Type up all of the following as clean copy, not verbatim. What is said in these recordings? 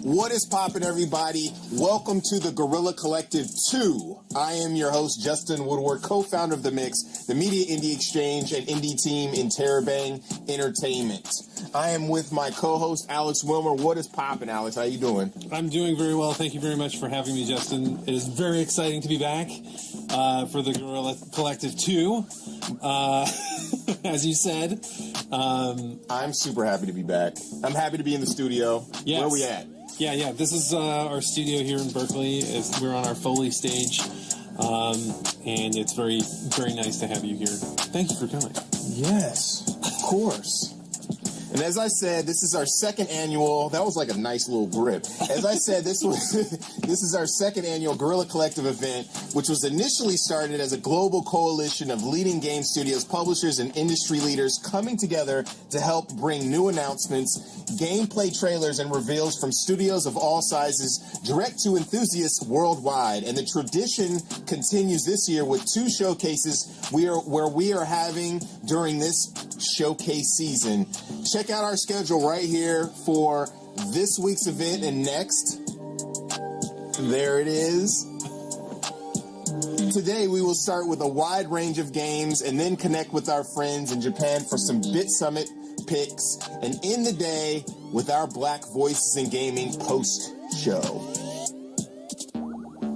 What is poppin', everybody? Welcome to the Guerrilla Collective 2. I am your host, Justin Woodward, co-founder of The Mix, the media indie exchange and indie team in Terabang Entertainment. I am with my co-host, Alex Wilmer. What is poppin', Alex? How you doing? I'm doing very well. Thank you very much for having me, Justin. It is very exciting to be back for the Guerrilla Collective 2, as you said. I'm super happy to be back. I'm happy to be in the studio. Yes. Where are we at? Yeah. This is our studio here in Berkeley. We're on our Foley stage, and it's very, very nice to have you here. Thank you for coming. Yes, of course. And as I said, this is our second annual. That was like a nice little grip. As I said, this is our second annual Guerrilla Collective event, which was initially started as a global coalition of leading game studios, publishers, and industry leaders coming together to help bring new announcements, gameplay trailers, and reveals from studios of all sizes direct to enthusiasts worldwide. And the tradition continues this year with two showcases where we are having during this showcase season. Check out our schedule right here for this week's event and next. There it is. Today we will start with a wide range of games and then connect with our friends in Japan for some Bit Summit picks and end the day with our Black Voices in Gaming post-show.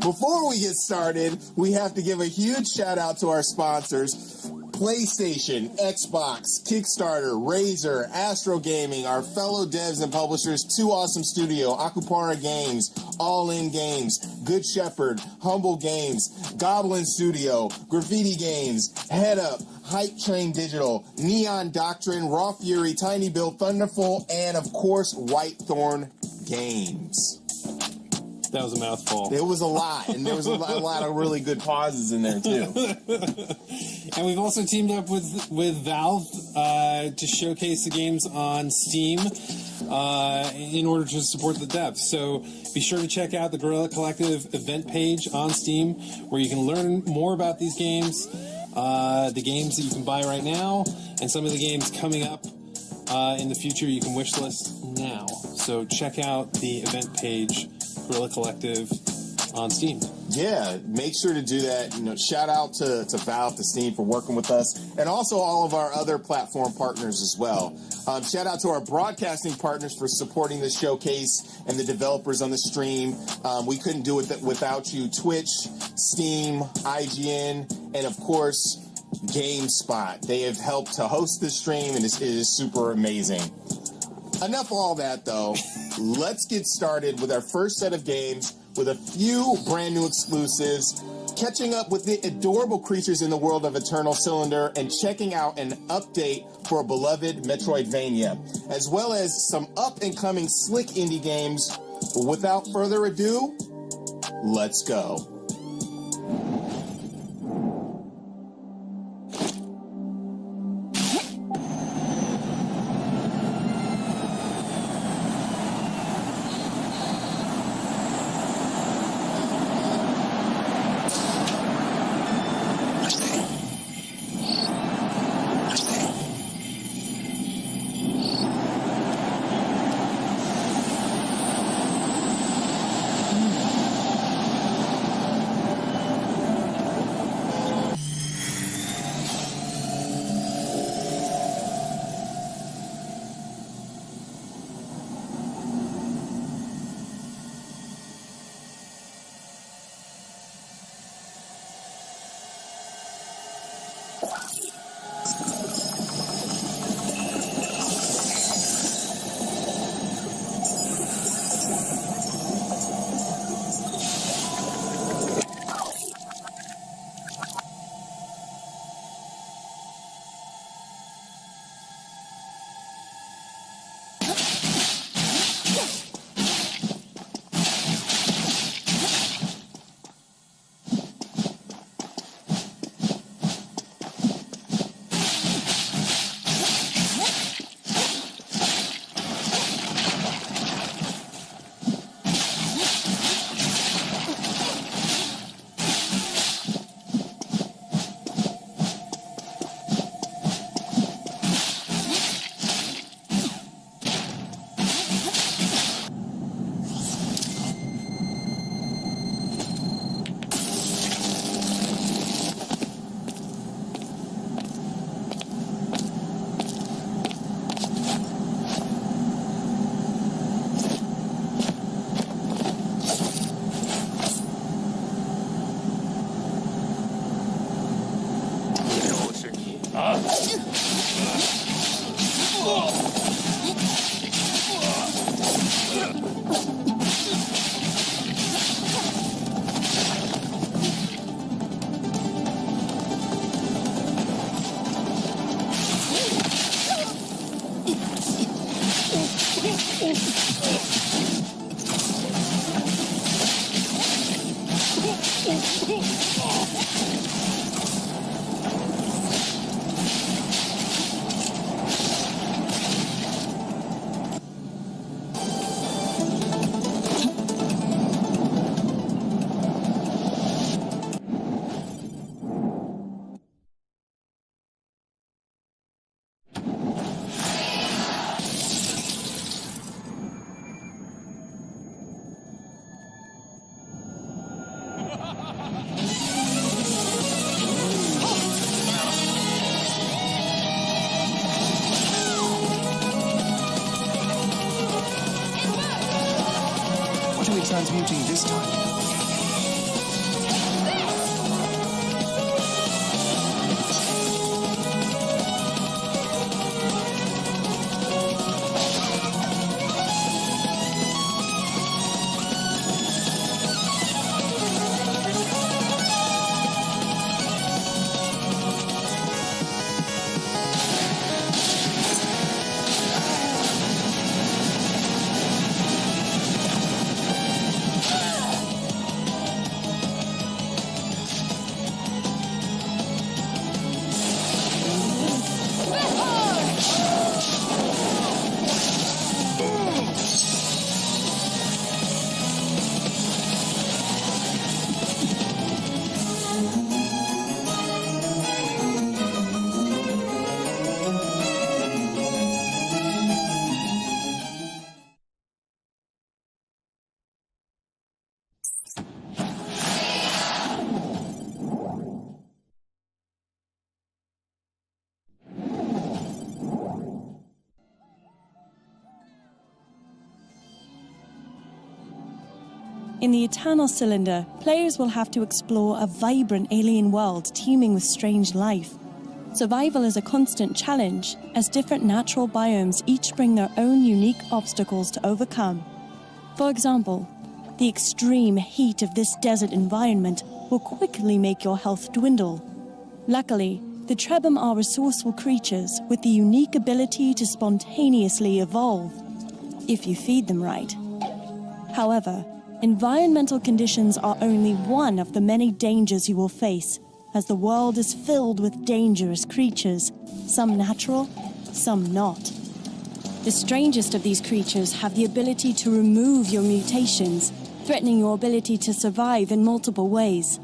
Before we get started, we have to give a huge shout out to our sponsors: PlayStation, Xbox, Kickstarter, Razer, Astro Gaming, our fellow devs and publishers, Two Awesome Studio, Akupara Games, All In Games, Good Shepherd, Humble Games, Goblin Studio, Graffiti Games, Head Up, Hype Train Digital, Neon Doctrine, Raw Fury, Tiny Build, Thunderful, and of course, Whitethorn Games. That was a mouthful. It was a lot, and there was a lot of really good pauses in there, too. And we've also teamed up with Valve to showcase the games on Steam in order to support the devs. So be sure to check out the Guerrilla Collective event page on Steam, where you can learn more about these games, the games that you can buy right now, and some of the games coming up in the future you can wishlist now. So check out the event page, Guerrilla Collective, on Steam. Yeah, make sure to do that. Shout out to Valve, to Steam for working with us, and also all of our other platform partners as well. Shout out to our broadcasting partners for supporting the showcase and the developers on the stream. We couldn't do it without you. Twitch, Steam, IGN, and of course, GameSpot. They have helped to host this stream, and it is super amazing. Enough of all that, though. Let's get started with our first set of games with a few brand new exclusives, catching up with the adorable creatures in the world of Eternal Cylinder, and checking out an update for a beloved Metroidvania, as well as some up-and-coming slick indie games. Without further ado, let's go. What are we transmuting this time? In the Eternal Cylinder, players will have to explore a vibrant alien world teeming with strange life. Survival is a constant challenge, as different natural biomes each bring their own unique obstacles to overcome. For example, the extreme heat of this desert environment will quickly make your health dwindle. Luckily, the Trebhum are resourceful creatures with the unique ability to spontaneously evolve, if you feed them right. However, environmental conditions are only one of the many dangers you will face, as the world is filled with dangerous creatures, some natural, some not. The strangest of these creatures have the ability to remove your mutations, threatening your ability to survive in multiple ways.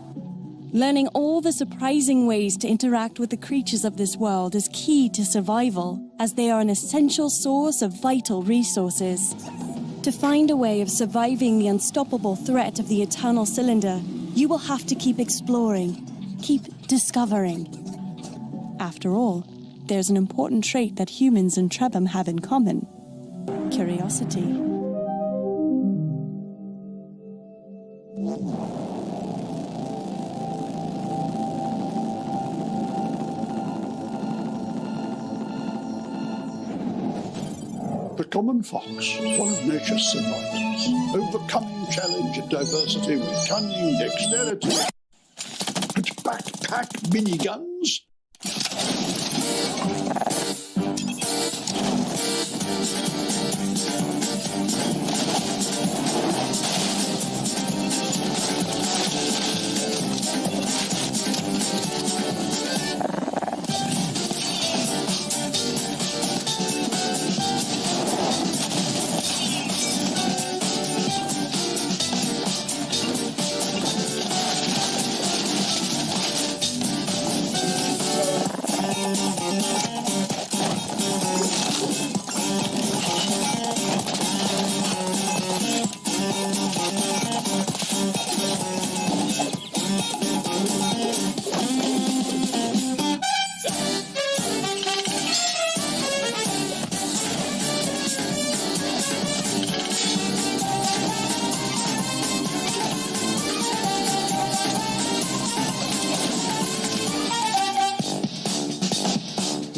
Learning all the surprising ways to interact with the creatures of this world is key to survival, as they are an essential source of vital resources. To find a way of surviving the unstoppable threat of the Eternal Cylinder, you will have to keep exploring, keep discovering. After all, there's an important trait that humans and Trebhum have in common: curiosity. The common fox, one of nature's survivors, overcoming challenge and diversity with cunning, dexterity, and backpack miniguns.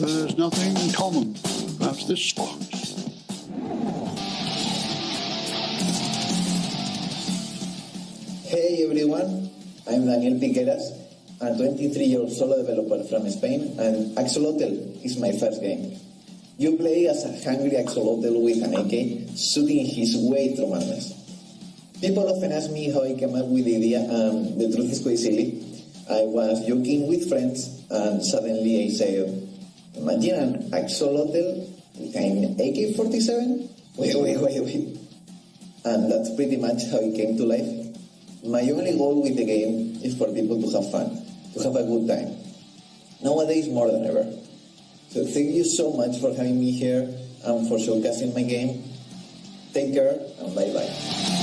There's nothing common about this fox. Hey everyone, I'm Daniel Piqueras, a 23-year-old solo developer from Spain, and Axolotl is my first game. You play as a hungry axolotl with an AK, shooting his way through madness. People often ask me how I came up with the idea, and the truth is quite silly. I was joking with friends, and suddenly I said, imagine an axolotl with an AK-47? Wait. And that's pretty much how it came to life. My only goal with the game is for people to have fun, to have a good time. Nowadays, more than ever. So thank you so much for having me here and for showcasing my game. Take care and bye-bye.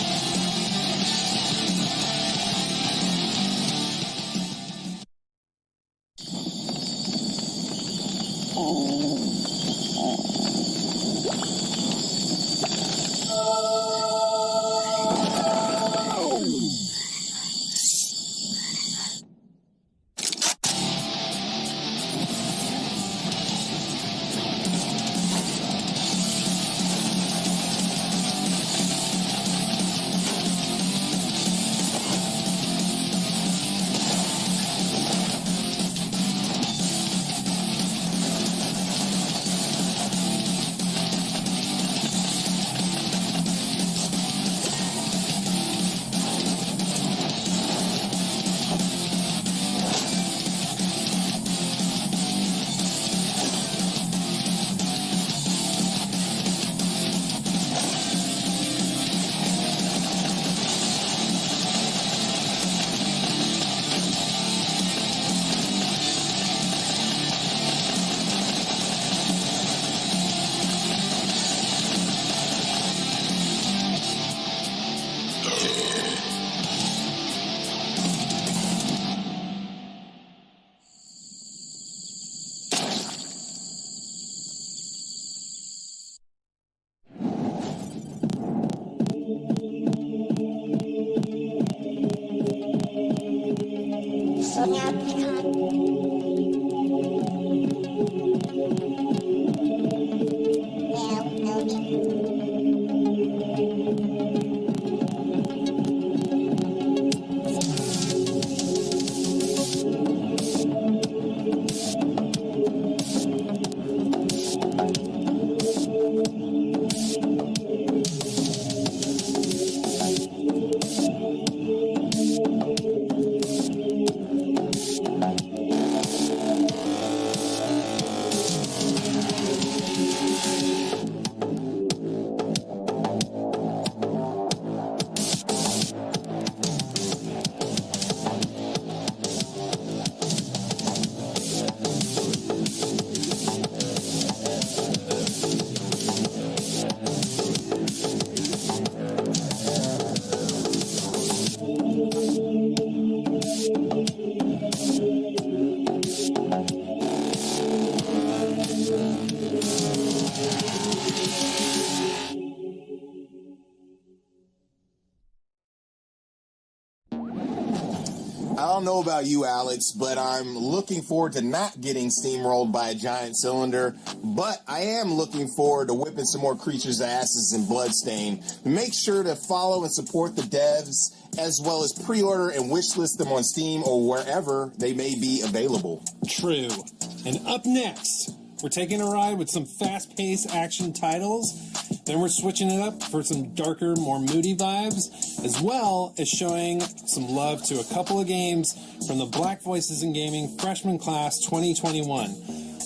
I don't know about you, Alex, but I'm looking forward to not getting steamrolled by a giant cylinder, but I am looking forward to whipping some more creatures' asses in Bloodstain. Make sure to follow and support the devs, as well as pre-order and wishlist them on Steam or wherever they may be available. True. And up next, we're taking a ride with some fast-paced action titles. Then we're switching it up for some darker, more moody vibes, as well as showing some love to a couple of games from the Black Voices in Gaming Freshman Class 2021.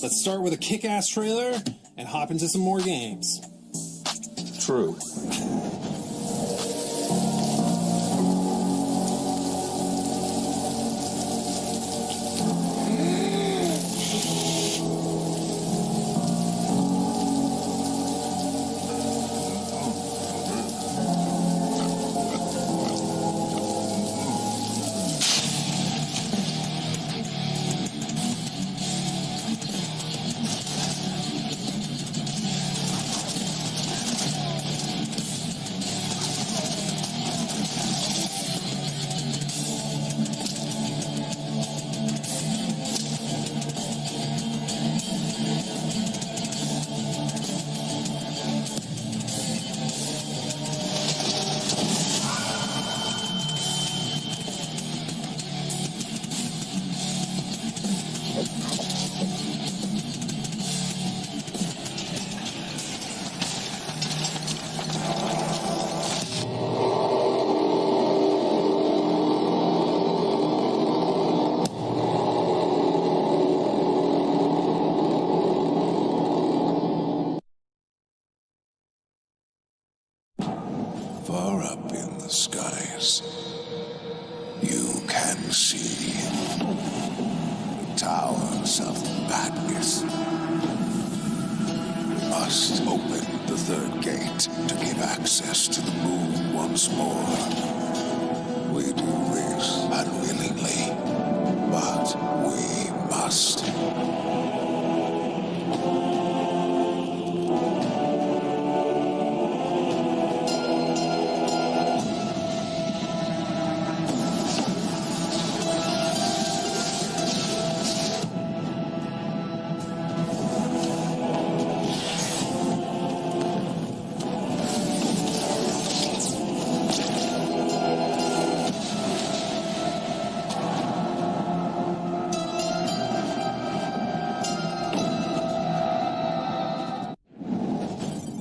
Let's start with a kick-ass trailer and hop into some more games. True. far up in the skies, you can see the towers of madness. We must open the third gate to give access to the moon once more. We do this unwillingly, but we must.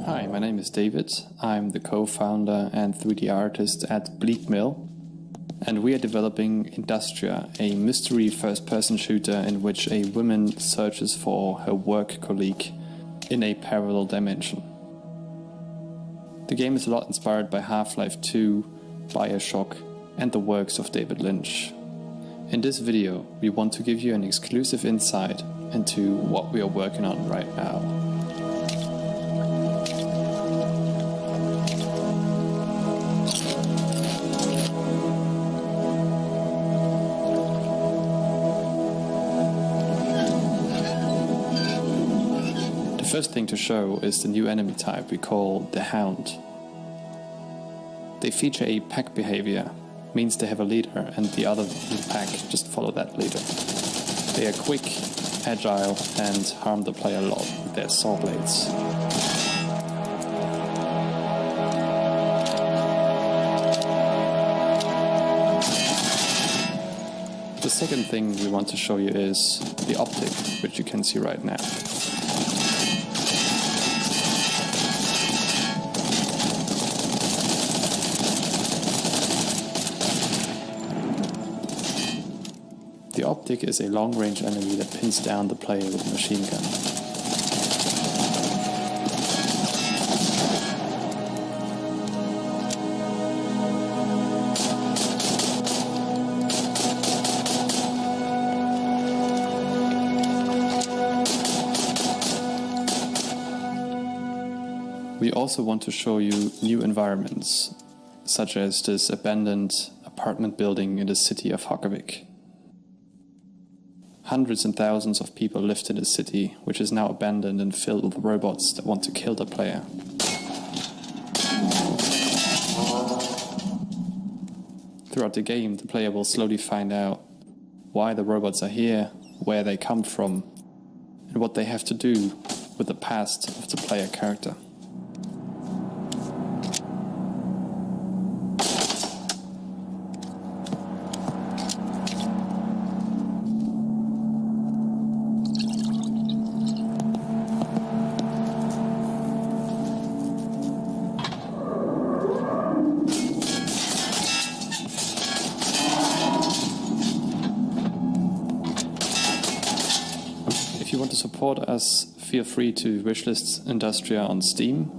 Hi, my name is David. I'm the co-founder and 3D artist at Bleak Mill, and we are developing Industria, a mystery first-person shooter in which a woman searches for her work colleague in a parallel dimension. The game is a lot inspired by Half-Life 2, Bioshock, and the works of David Lynch. In this video, we want to give you an exclusive insight into what we are working on right now. The first thing to show is the new enemy type we call the Hound. They feature a pack behavior, means they have a leader and the other in the pack just follow that leader. They are quick, agile and harm the player a lot with their saw blades. The second thing we want to show you is the optic, which you can see right now. The optic is a long-range enemy that pins down the player with a machine gun. We also want to show you new environments, such as this abandoned apartment building in the city of Hockavik. Hundreds and thousands of people lived in the city, which is now abandoned and filled with robots that want to kill the player. Throughout the game, the player will slowly find out why the robots are here, where they come from, and what they have to do with the past of the player character. If you want to support us, feel free to wishlist Industria on Steam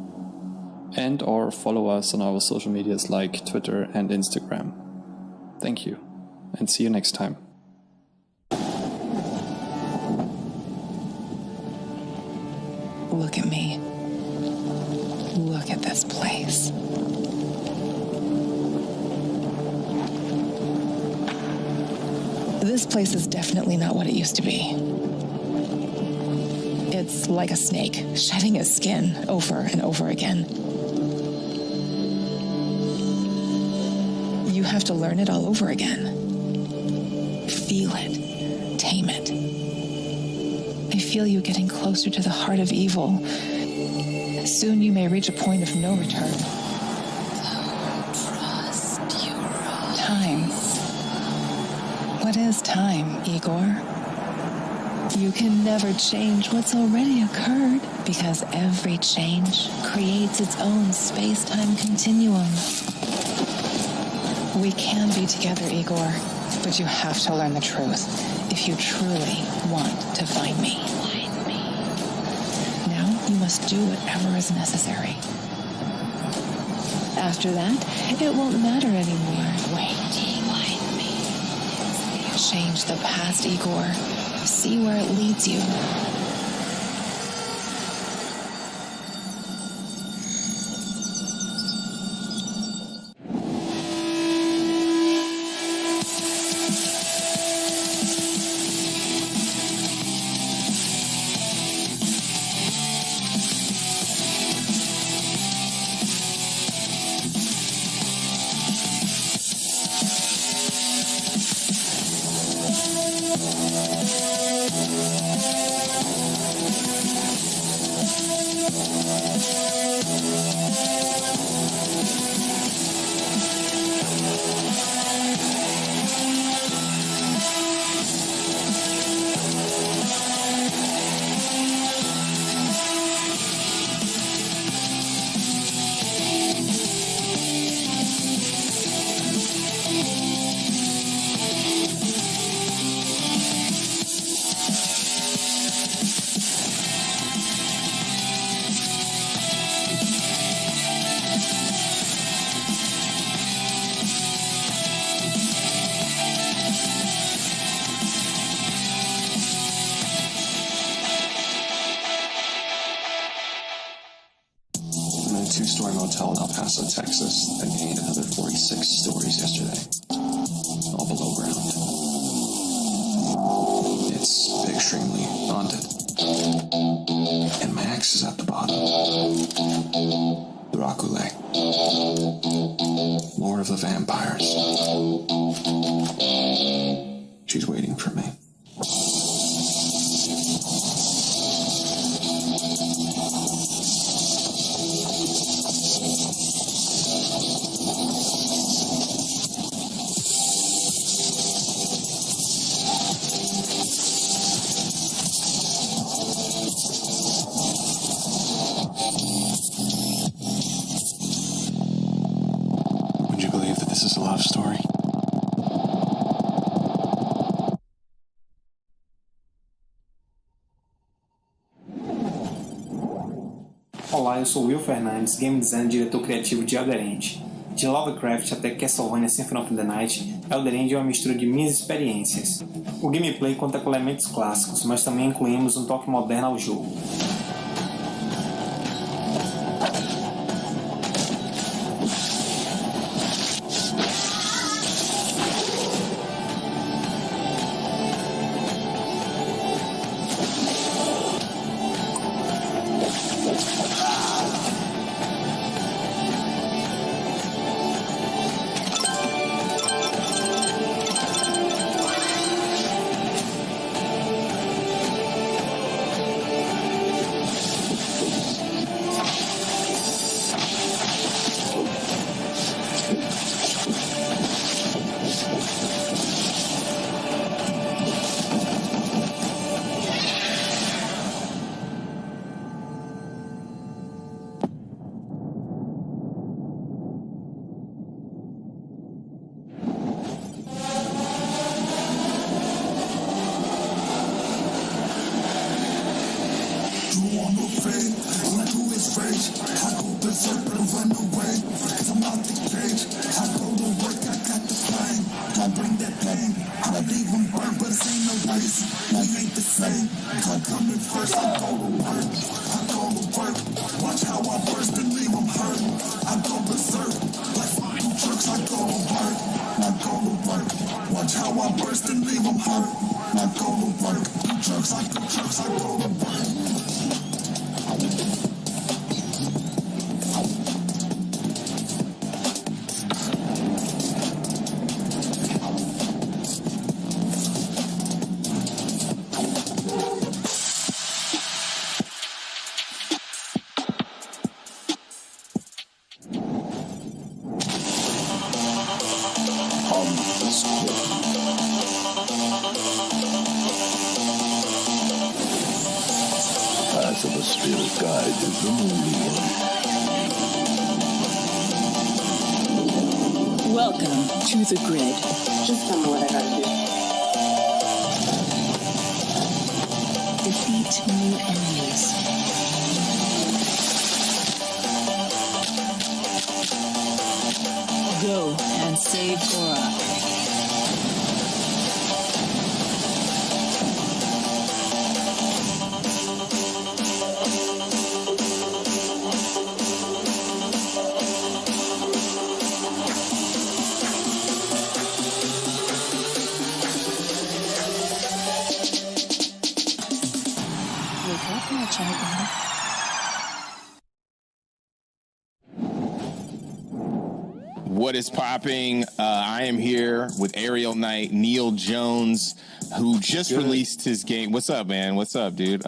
and or follow us on our social medias like Twitter and Instagram. Thank you, and see you next time. Look at me. Look at this place. This place is definitely not what it used to be. It's like a snake, shedding its skin over and over again. You have to learn it all over again. Feel it. Tame it. I feel you getting closer to the heart of evil. Soon you may reach a point of no return. Trust your own. Time. What is time, Igor? You can never change what's already occurred, because every change creates its own space-time continuum. We can be together, Igor, but you have to learn the truth if you truly want to find me. Now you must do whatever is necessary. After that, it won't matter anymore. Waiting behind me. Change the past, Igor. See where it leads you. Two-story motel in El Paso, Texas, that gained another 46 stories yesterday, all below ground. It's extremely haunted. And Max is at the bottom. Dracula, Lord of the Vampires. She's waiting for me. Would you believe that this is a love story? Olá, eu sou Will Fernandes, game designer e diretor criativo de Elder End. De Lovecraft até Castlevania Symphony of the Night, Elder End é uma mistura de minhas experiências. O gameplay conta com elementos clássicos, mas também incluímos um toque moderno ao jogo. Path of the Spirit Guide is the only one. Welcome to the grid. Just tell me what I gotta do. Defeat new enemies. save Gora. What is popping? I am here with Aerial Knight, Neil Jones, who just released his game. What's up, man? What's up, dude?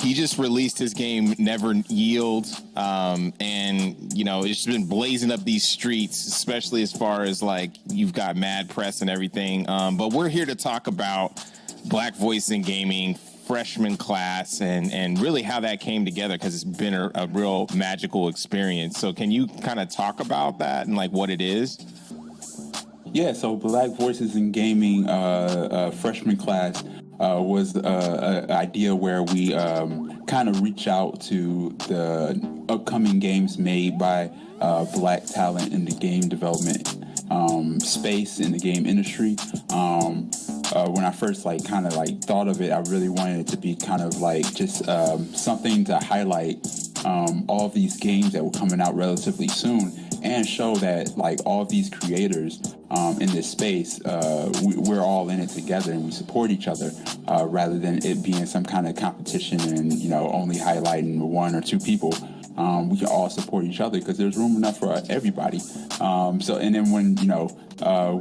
He just released his game, Never Yield. And, you know, it's been blazing up these streets, especially as far as, like, you've got mad press and everything. But we're here to talk about Black Voice in Gaming, freshman class, and really how that came together, because it's been a real magical experience. So can you kind of talk about that and like what it is? Yeah, so Black Voices in Gaming freshman class was an idea where we kind of reach out to the upcoming games made by Black talent in the game development space, in the game industry. When I first thought of it, I really wanted it to be kind of like just something to highlight all of these games that were coming out relatively soon, and show that like all of these creators in this space, we're all in it together and we support each other, rather than it being some kind of competition and, you know, only highlighting one or two people. We can all support each other because there's room enough for everybody. So, and then when, you know,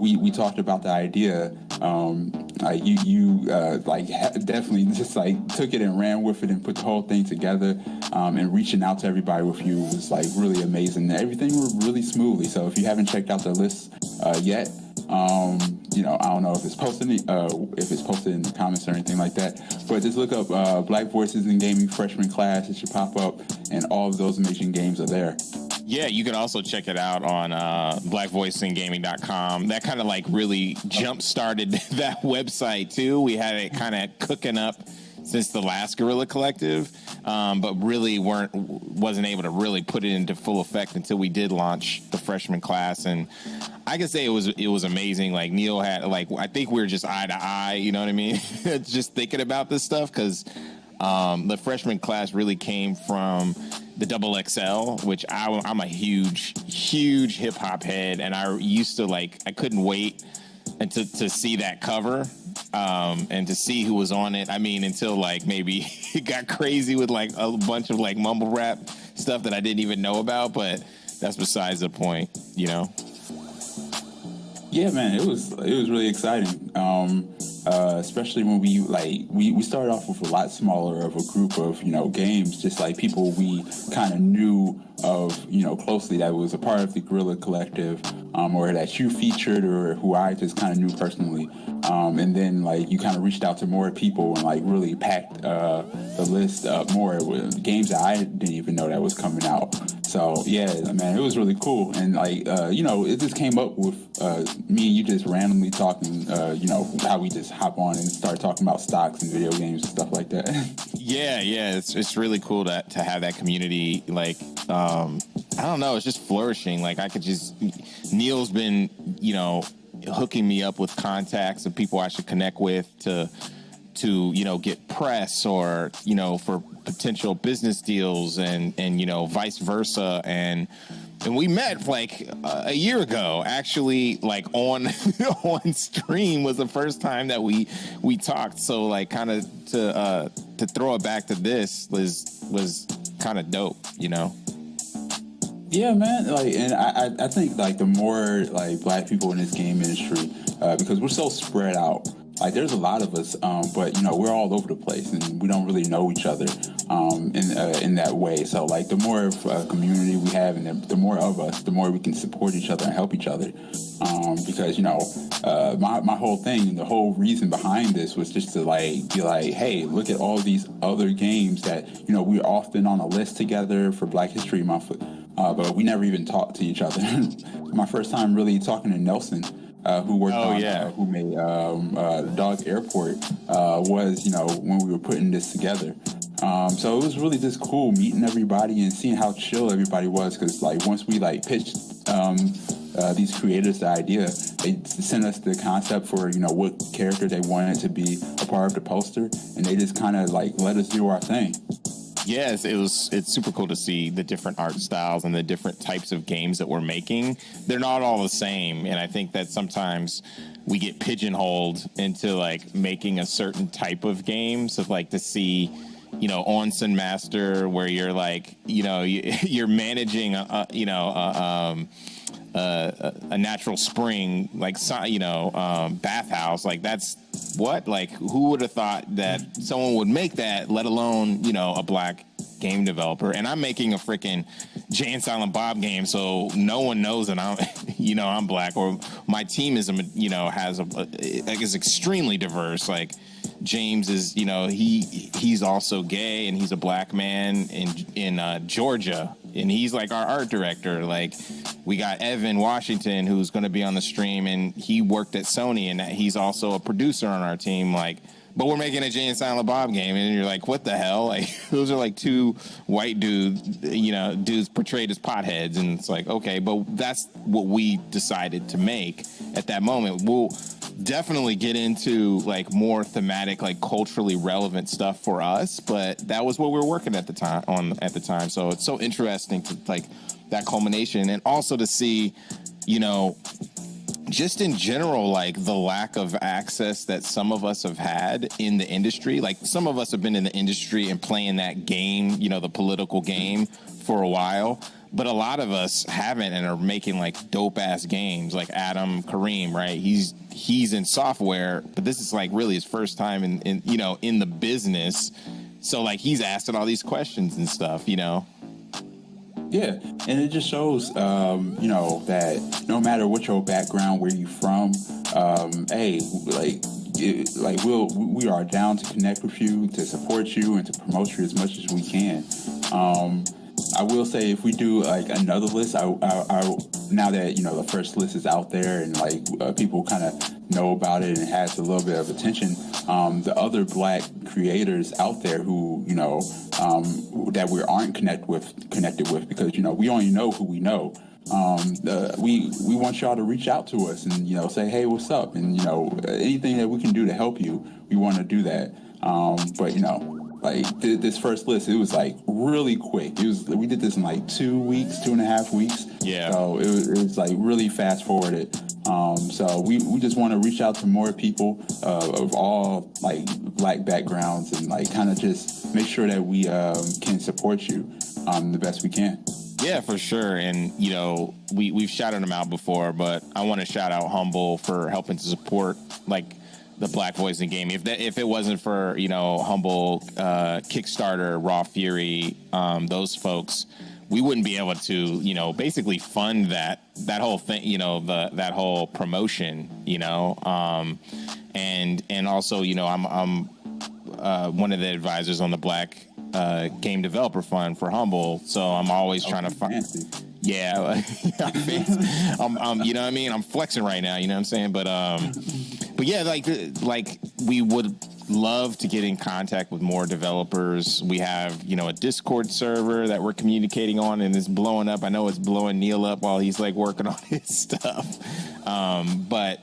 we talked about the idea, you definitely just like took it and ran with it and put the whole thing together, and reaching out to everybody with you was like really amazing. Everything went really smoothly. So if you haven't checked out the list yet, you know, I don't know if it's posted in the comments or anything like that, but just look up Black Voices in Gaming freshman class. It should pop up, and all of those amazing games are there. Yeah, you can also check it out on blackvoiceandgaming.com. That kind of like really jump-started that website too. We had it kind of cooking up since the last Guerrilla Collective, but really wasn't able to really put it into full effect until we did launch the freshman class. And I can say it was amazing. Like Neil had, like, I think we were just eye to eye, you know what I mean? Just thinking about this stuff, because the freshman class really came from the XXL, which I'm a huge hip hop head, and I used to I couldn't wait and to see that cover, and to see who was on it. I mean, until like maybe it got crazy with like a bunch of like mumble rap stuff that I didn't even know about, but that's besides the point, you know? Yeah, man, it was really exciting. Especially when we started off with a lot smaller of a group of, you know, games, just like people we kind of knew of, you know, closely, that was a part of the Guerrilla Collective, or that you featured, or who I just kind of knew personally. And then like you kind of reached out to more people and like really packed the list up more with games that I didn't even know that was coming out. So yeah, man, it was really cool. And like, you know, it just came up with me and you just randomly talking, you know, how we just hop on and start talking about stocks and video games and stuff like that. Yeah, it's really cool to have that community. Like, I don't know, it's just flourishing. Like Neil's been, you know, hooking me up with contacts of people I should connect with to you know, get press, or, you know, for potential business deals, and you know, vice versa. And we met like a year ago, actually, like on on stream was the first time that we talked. So like kind of to throw it back to this was kind of dope, you know. Yeah, man. Like, and I think like the more like Black people in this game industry, because we're so spread out. Like, there's a lot of us, but, you know, we're all over the place, and we don't really know each other in that way. So, like, the more of a community we have, and the more of us, the more we can support each other and help each other. Because, you know, my whole thing, the whole reason behind this was just to, like, be like, hey, look at all these other games that, you know, we're often on a list together for Black History Month, but we never even talked to each other. My first time really talking to Nelson, who worked who made Dog Airport, was, you know, when we were putting this together. So it was really just cool meeting everybody and seeing how chill everybody was, because like once we like pitched these creators the idea. They sent us the concept for, what character they wanted to be a part of the poster, and they just kind of like let us do our thing. Yes, it's super cool to see the different art styles and the different types of games that we're making. They're not all the same, and I think that sometimes we get pigeonholed into like making a certain type of game. So like to see, Onsen Master, where you're like, you're managing a natural spring, like, bathhouse. Like, that's what? Like, who would have thought that someone would make that, let alone, a black game developer? And I'm making a freaking Jay and Silent Bob game, so no one knows that I'm, I'm black, or my team is, is extremely diverse. Like, James is, he's also gay, and he's a black man in Georgia, and he's like our art director. Like, we got Evan Washington, who's going to be on the stream, and he worked at Sony, and he's also a producer on our team. Like, but we're making a Jay and Silent Bob game, and you're like, what the hell? Like, those are like two white dudes portrayed as potheads, and it's like, okay, but that's what we decided to make at that moment. We'll definitely get into like more thematic, like culturally relevant stuff for us, but that was what we were working at the time. So it's so interesting to like that culmination, and also to see, just in general, like the lack of access that some of us have had in the industry. Like, some of us have been in the industry and playing that game, the political game, for a while, but a lot of us haven't and are making like dope ass games. Like Adam Kareem, right? He's in software, but this is like really his first time in the business. So like he's asking all these questions and stuff, Yeah, and it just shows, that no matter what your background, where you from, hey, we are down to connect with you, to support you, and to promote you as much as we can. I will say, if we do like another list, I now that the first list is out there and like people kind of know about it and it has a little bit of attention, the other black creators out there who that we aren't connected with, because we only know who we know. We want y'all to reach out to us and say, hey, what's up, and anything that we can do to help you, we want to do that. But like this first list, it was like really quick. We did this in like 2.5 weeks. Yeah. So it was like really fast forwarded. So we just want to reach out to more people of all like black backgrounds, and like kind of just make sure that we can support you the best we can. Yeah, for sure. And, we've shouted them out before, but I want to shout out Humble for helping to support like the black voice in gaming. If it wasn't for, Humble, Kickstarter, Raw Fury, those folks, we wouldn't be able to, basically fund that whole thing, that whole promotion, and also, I'm one of the advisors on the Black Game Developer Fund for Humble, so I'm always trying to find. Yeah, I'm you know what I mean? I'm flexing right now, you know what I'm saying? But yeah, like we would love to get in contact with more developers. We have, a Discord server that we're communicating on, and it's blowing up. I know it's blowing Neil up while he's like working on his stuff. But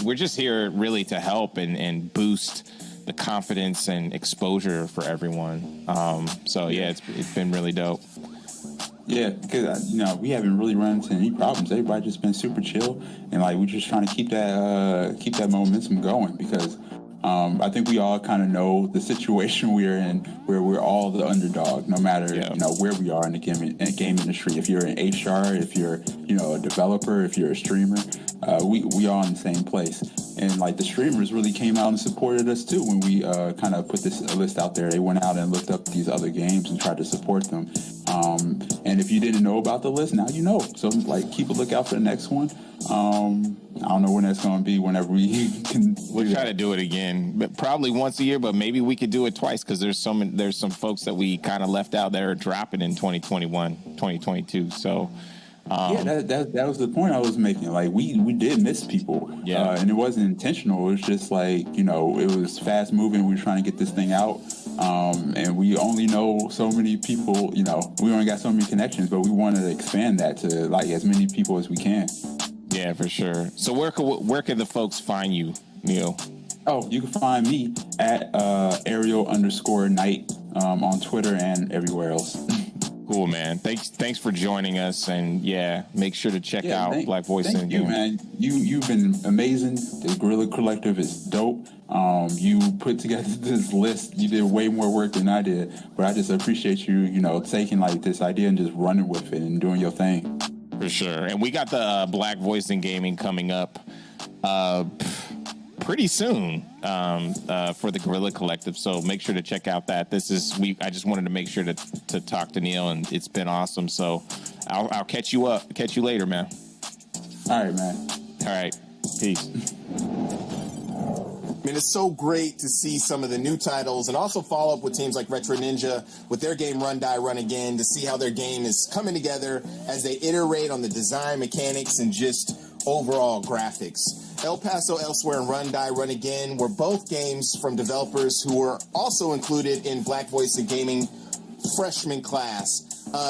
we're just here really to help and boost the confidence and exposure for everyone. So yeah, it's been really dope. Yeah, because we haven't really run into any problems. Everybody just been super chill, and like we're just trying to keep that momentum going, because I think we all kind of know the situation we're in, where we're all the underdog, no matter where we are in the game industry. If you're an HR, if you're a developer, if you're a streamer, we all in the same place. And like the streamers really came out and supported us too when we kind of put this list out there. They went out and looked up these other games and tried to support them. And if you didn't know about the list, now you know. So like keep a lookout for the next one. I don't know when that's going to be, whenever we can. We'll try to do it again, but probably once a year, but maybe we could do it twice, because there's some folks that we kind of left out that are dropping in 2021, 2022. So That was the point I was making. Like we did miss people, and it wasn't intentional. It was just like, you know, it was fast moving. We were trying to get this thing out, and we only know so many people. You know, we only got so many connections, but we wanted to expand that to like as many people as we can. Yeah, for sure. So where can the folks find you, Neil? Oh, you can find me at Ariel_Knight on Twitter and everywhere else. Cool, man. Thanks for joining us, and make sure to check out Black Voice in Thank you, man. You've been amazing. The Guerrilla Collective is dope. You put together this list. You did way more work than I did, but I just appreciate you, you know, taking like this idea and just running with it and doing your thing. For sure. And we got the Black Voice in Gaming coming up pretty soon for the Guerrilla Collective, so make sure to check out that. I just wanted to make sure to talk to Neil, and it's been awesome. So I'll catch you later, man. All right, man. All right, peace. I mean, it's so great to see some of the new titles and also follow up with teams like Retro Ninja with their game Run Die Run Again, to see how their game is coming together as they iterate on the design mechanics and just overall graphics. El Paso Elsewhere and Run Die Run Again were both games from developers who were also included in Black Voice in Gaming freshman class.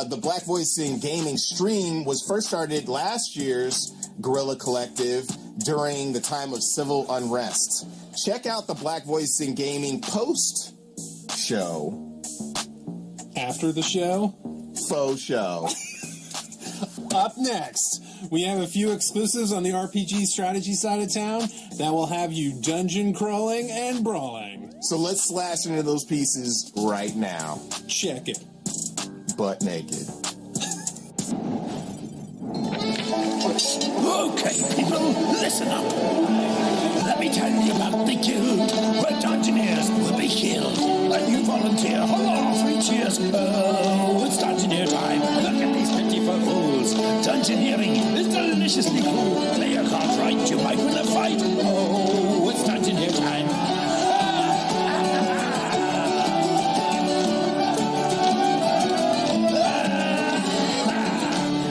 The Black Voice in Gaming stream was first started last year's Guerrilla Collective during the time of civil unrest. Check out the Black Voice in Gaming post show. After the show? Faux show. Up next, we have a few exclusives on the RPG strategy side of town that will have you dungeon crawling and brawling. So let's slash into those pieces right now. Check it. Butt naked. Okay, people, listen up. Let me tell you about the guild where dungeoneers will be killed. A new volunteer, hurrah, 3 cheers. Oh, it's dungeoneer time. Look at these pitiful fools. Dungeoneering is deliciously cool. Play your cards right, you might win a fight. Oh, it's dungeoneer time.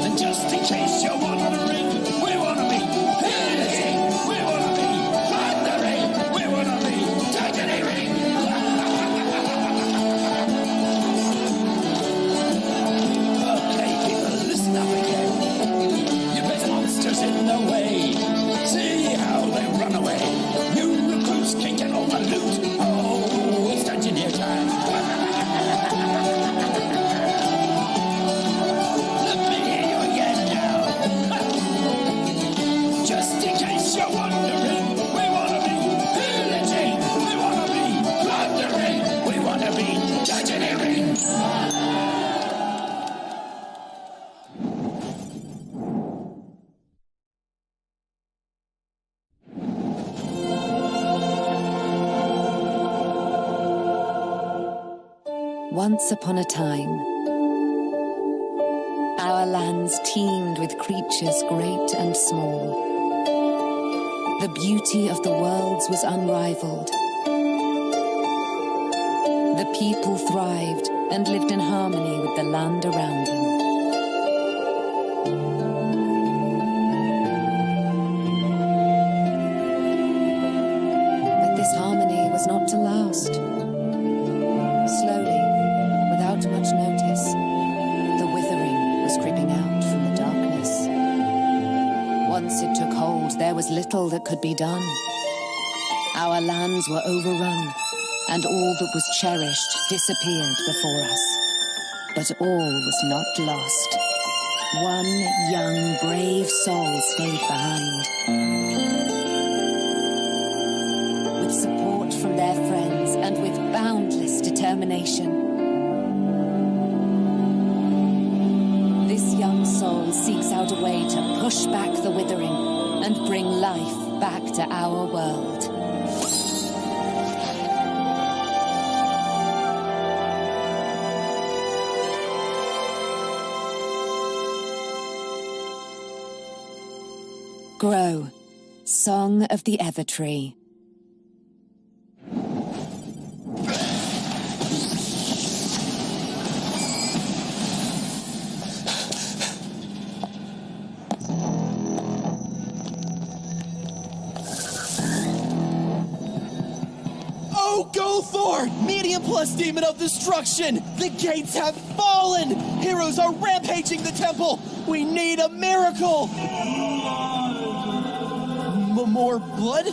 And just in case you're wondering, we want to be pillaging, we want to be plundering, we want to be dungeoneering. Okay, people, listen up again. You place monsters in the way. See how they run away. New recruits can get all the loot. Oh, it's dungeoneer time. Let me hear you again now. Just in case you're wondering, we want to be pillaging, we want to be plundering, we want to be dungeoneering. Once upon a time, our lands teemed with creatures great and small. The beauty of the worlds was unrivaled. The people thrived and lived in harmony with the land around them. But this harmony was not to last. Slowly, without much notice, the withering was creeping out from the darkness. Once it took hold, there was little that could be done. Our lands were overrun, and all that was cherished disappeared before us. But all was not lost. One young, brave soul stayed behind. With support from their friends and with boundless determination, this young soul seeks out a way to push back the withering and bring life back to our world. Grow, Song of the Evertree. Plus demon of destruction! The gates have fallen! Heroes are rampaging the temple! We need a miracle! More blood?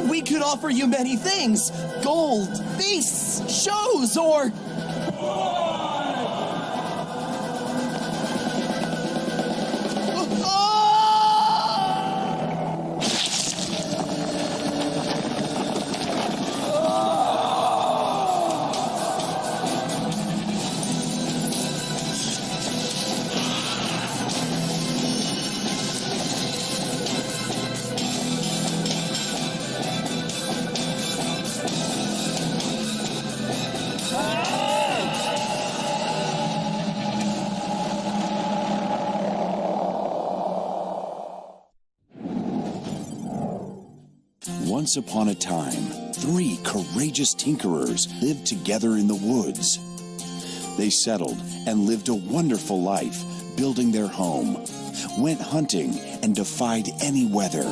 We could offer you many things! Gold, feasts, shows, or... Once upon a time, 3 courageous tinkerers lived together in the woods. They settled and lived a wonderful life, building their home, went hunting and defied any weather,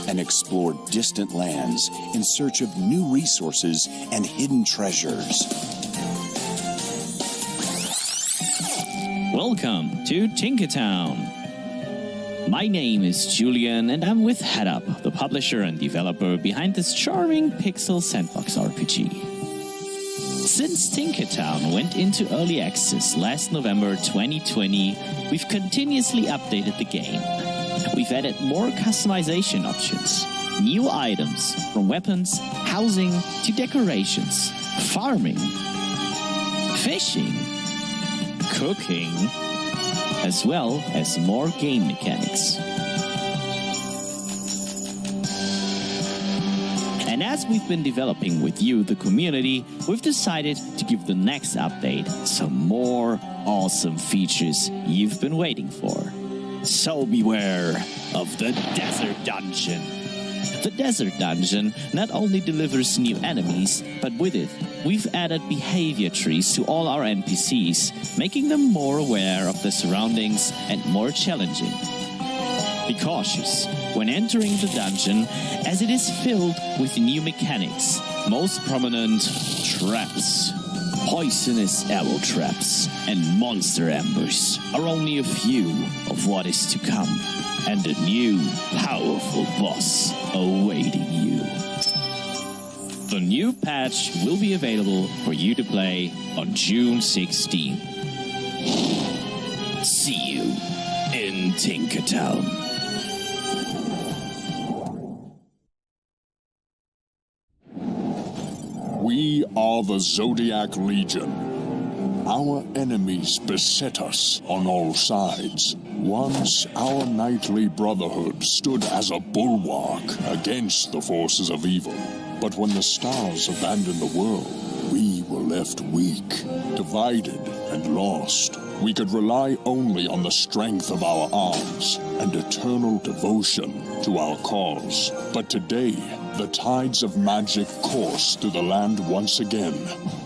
and explored distant lands in search of new resources and hidden treasures. Welcome to Tinkertown. My name is Julian, and I'm with HeadUp, the publisher and developer behind this charming pixel sandbox RPG. Since Tinkertown went into early access last November 2020, we've continuously updated the game. We've added more customization options, new items, from weapons, housing, to decorations, farming, fishing, cooking, as well as more game mechanics. And as we've been developing with you, the community, we've decided to give the next update some more awesome features you've been waiting for. So beware of the Desert Dungeon. The Desert Dungeon not only delivers new enemies, but with it, we've added behavior trees to all our NPCs, making them more aware of their surroundings and more challenging. Be cautious when entering the dungeon, as it is filled with new mechanics, most prominent traps. Poisonous arrow traps and monster ambushes are only a few of what is to come, and a new, powerful boss awaiting you. The new patch will be available for you to play on June 16. See you in Tinkertown. We are the Zodiac Legion. Our enemies beset us on all sides. Once, our knightly brotherhood stood as a bulwark against the forces of evil. But when the stars abandoned the world, we were left weak, divided, and lost. We could rely only on the strength of our arms and eternal devotion to our cause. But today, the tides of magic course through the land once again,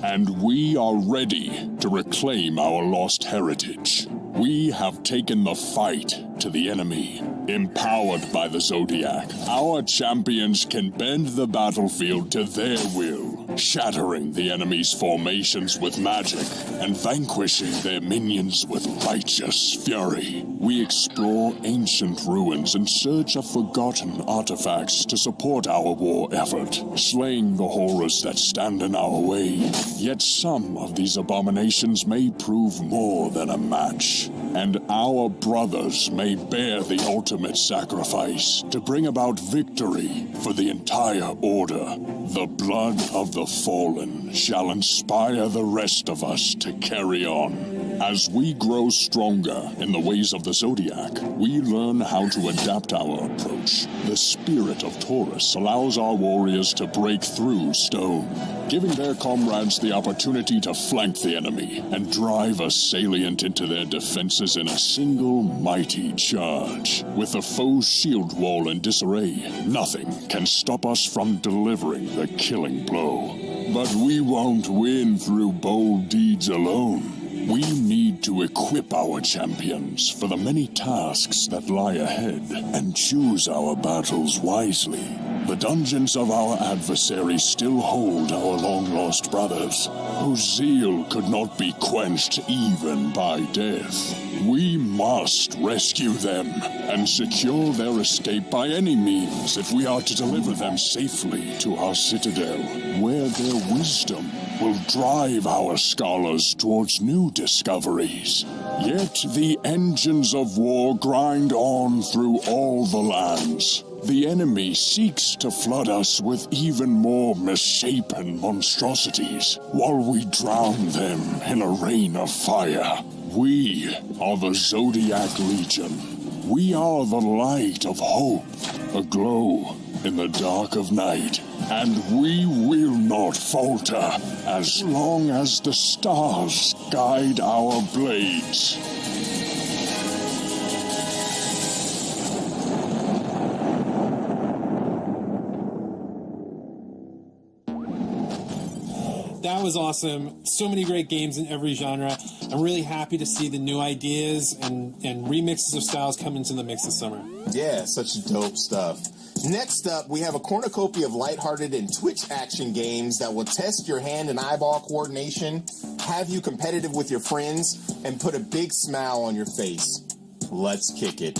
and we are ready to reclaim our lost heritage. We have taken the fight to the enemy. Empowered by the Zodiac, our champions can bend the battlefield to their will, shattering the enemy's formations with magic and vanquishing their minions with righteous fury. We explore ancient ruins in search of forgotten artifacts to support our war effort, slaying the horrors that stand in our way. Yet some of these abominations may prove more than a match, and our brothers may bear the ultimate sacrifice to bring about victory for the entire order. The blood of the fallen shall inspire the rest of us to carry on. As we grow stronger in the ways of the Zodiac, we learn how to adapt our approach. The spirit of Taurus allows our warriors to break through stone, giving their comrades the opportunity to flank the enemy and drive a salient into their defenses in a single mighty charge. With the foe's shield wall in disarray, nothing can stop us from delivering the killing blow. But we won't win through bold deeds alone. We need to equip our champions for the many tasks that lie ahead and choose our battles wisely. The dungeons of our adversaries still hold our long-lost brothers, whose zeal could not be quenched even by death. We must rescue them and secure their escape by any means if we are to deliver them safely to our citadel, where their wisdom will drive our scholars towards new discoveries. Yet the engines of war grind on through all the lands. The enemy seeks to flood us with even more misshapen monstrosities, while we drown them in a rain of fire. We are the Zodiac Legion. We are the light of hope, aglow in the dark of night. And we will not falter as long as the stars guide our blades. That was awesome. So many great games in every genre. I'm really happy to see the new ideas and remixes of styles come into the mix this summer. Yeah, such dope stuff. Next up, we have a cornucopia of lighthearted and Twitch action games that will test your hand and eyeball coordination, have you competitive with your friends, and put a big smile on your face. Let's kick it.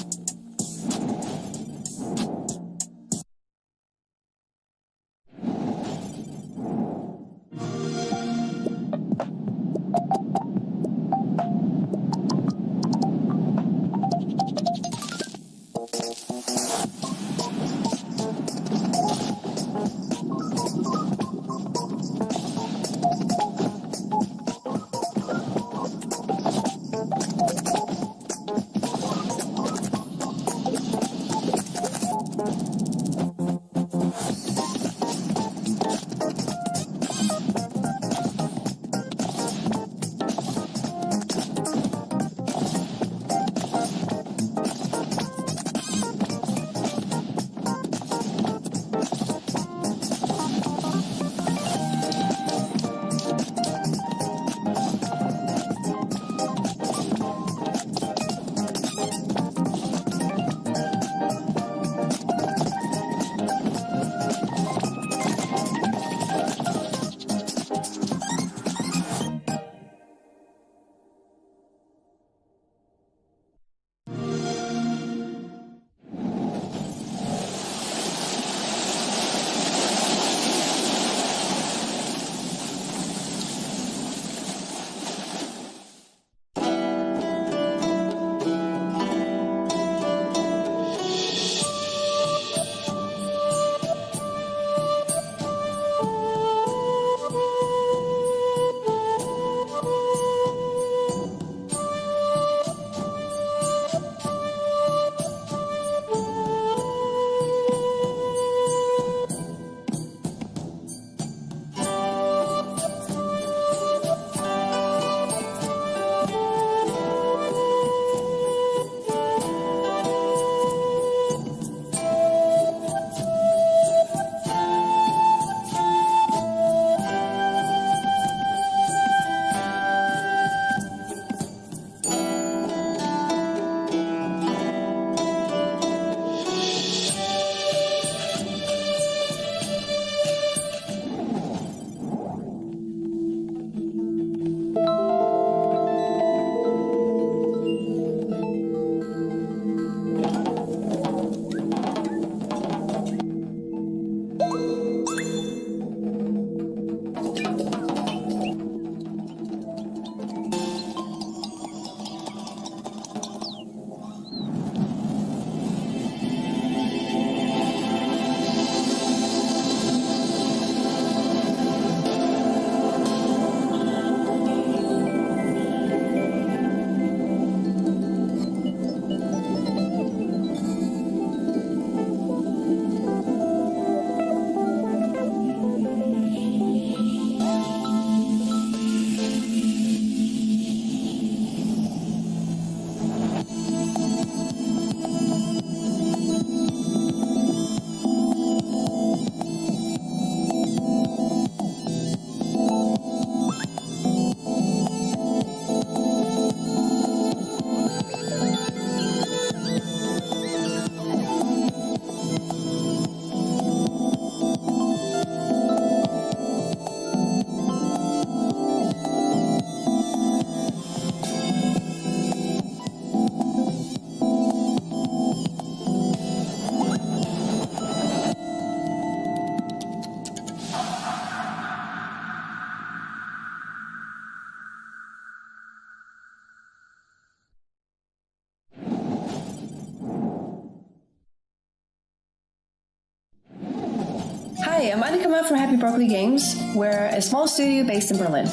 Hi, I'm Annika from Happy Broccoli Games. We're a small studio based in Berlin.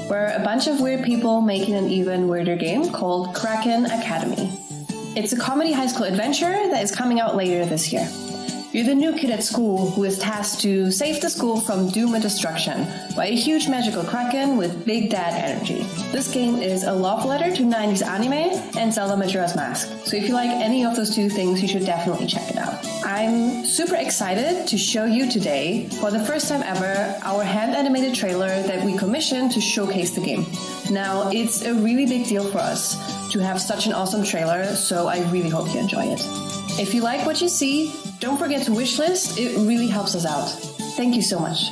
We're a bunch of weird people making an even weirder game called Kraken Academy. It's a comedy high school adventure that is coming out later this year. You're the new kid at school who is tasked to save the school from doom and destruction by a huge magical kraken with big dad energy. This game is a love letter to 90s anime and Zelda Majora's Mask, so if you like any of those two things, you should definitely check it out. I'm super excited to show you today, for the first time ever, our hand-animated trailer that we commissioned to showcase the game. Now, it's a really big deal for us to have such an awesome trailer, so I really hope you enjoy it. If you like what you see, don't forget to wishlist, it really helps us out. Thank you so much.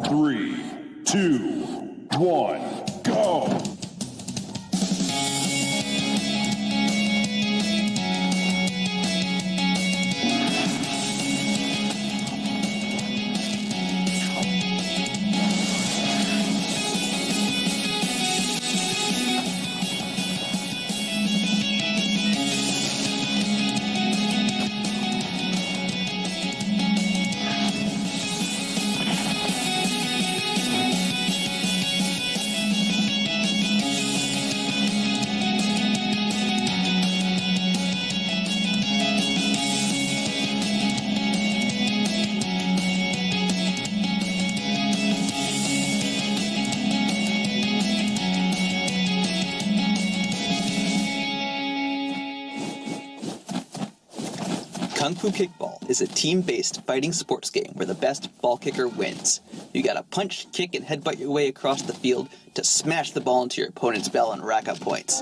3, 2, 1, go! Kung Fu Kickball is a team-based fighting sports game where the best ball kicker wins. You gotta punch, kick, and headbutt your way across the field to smash the ball into your opponent's bell and rack up points.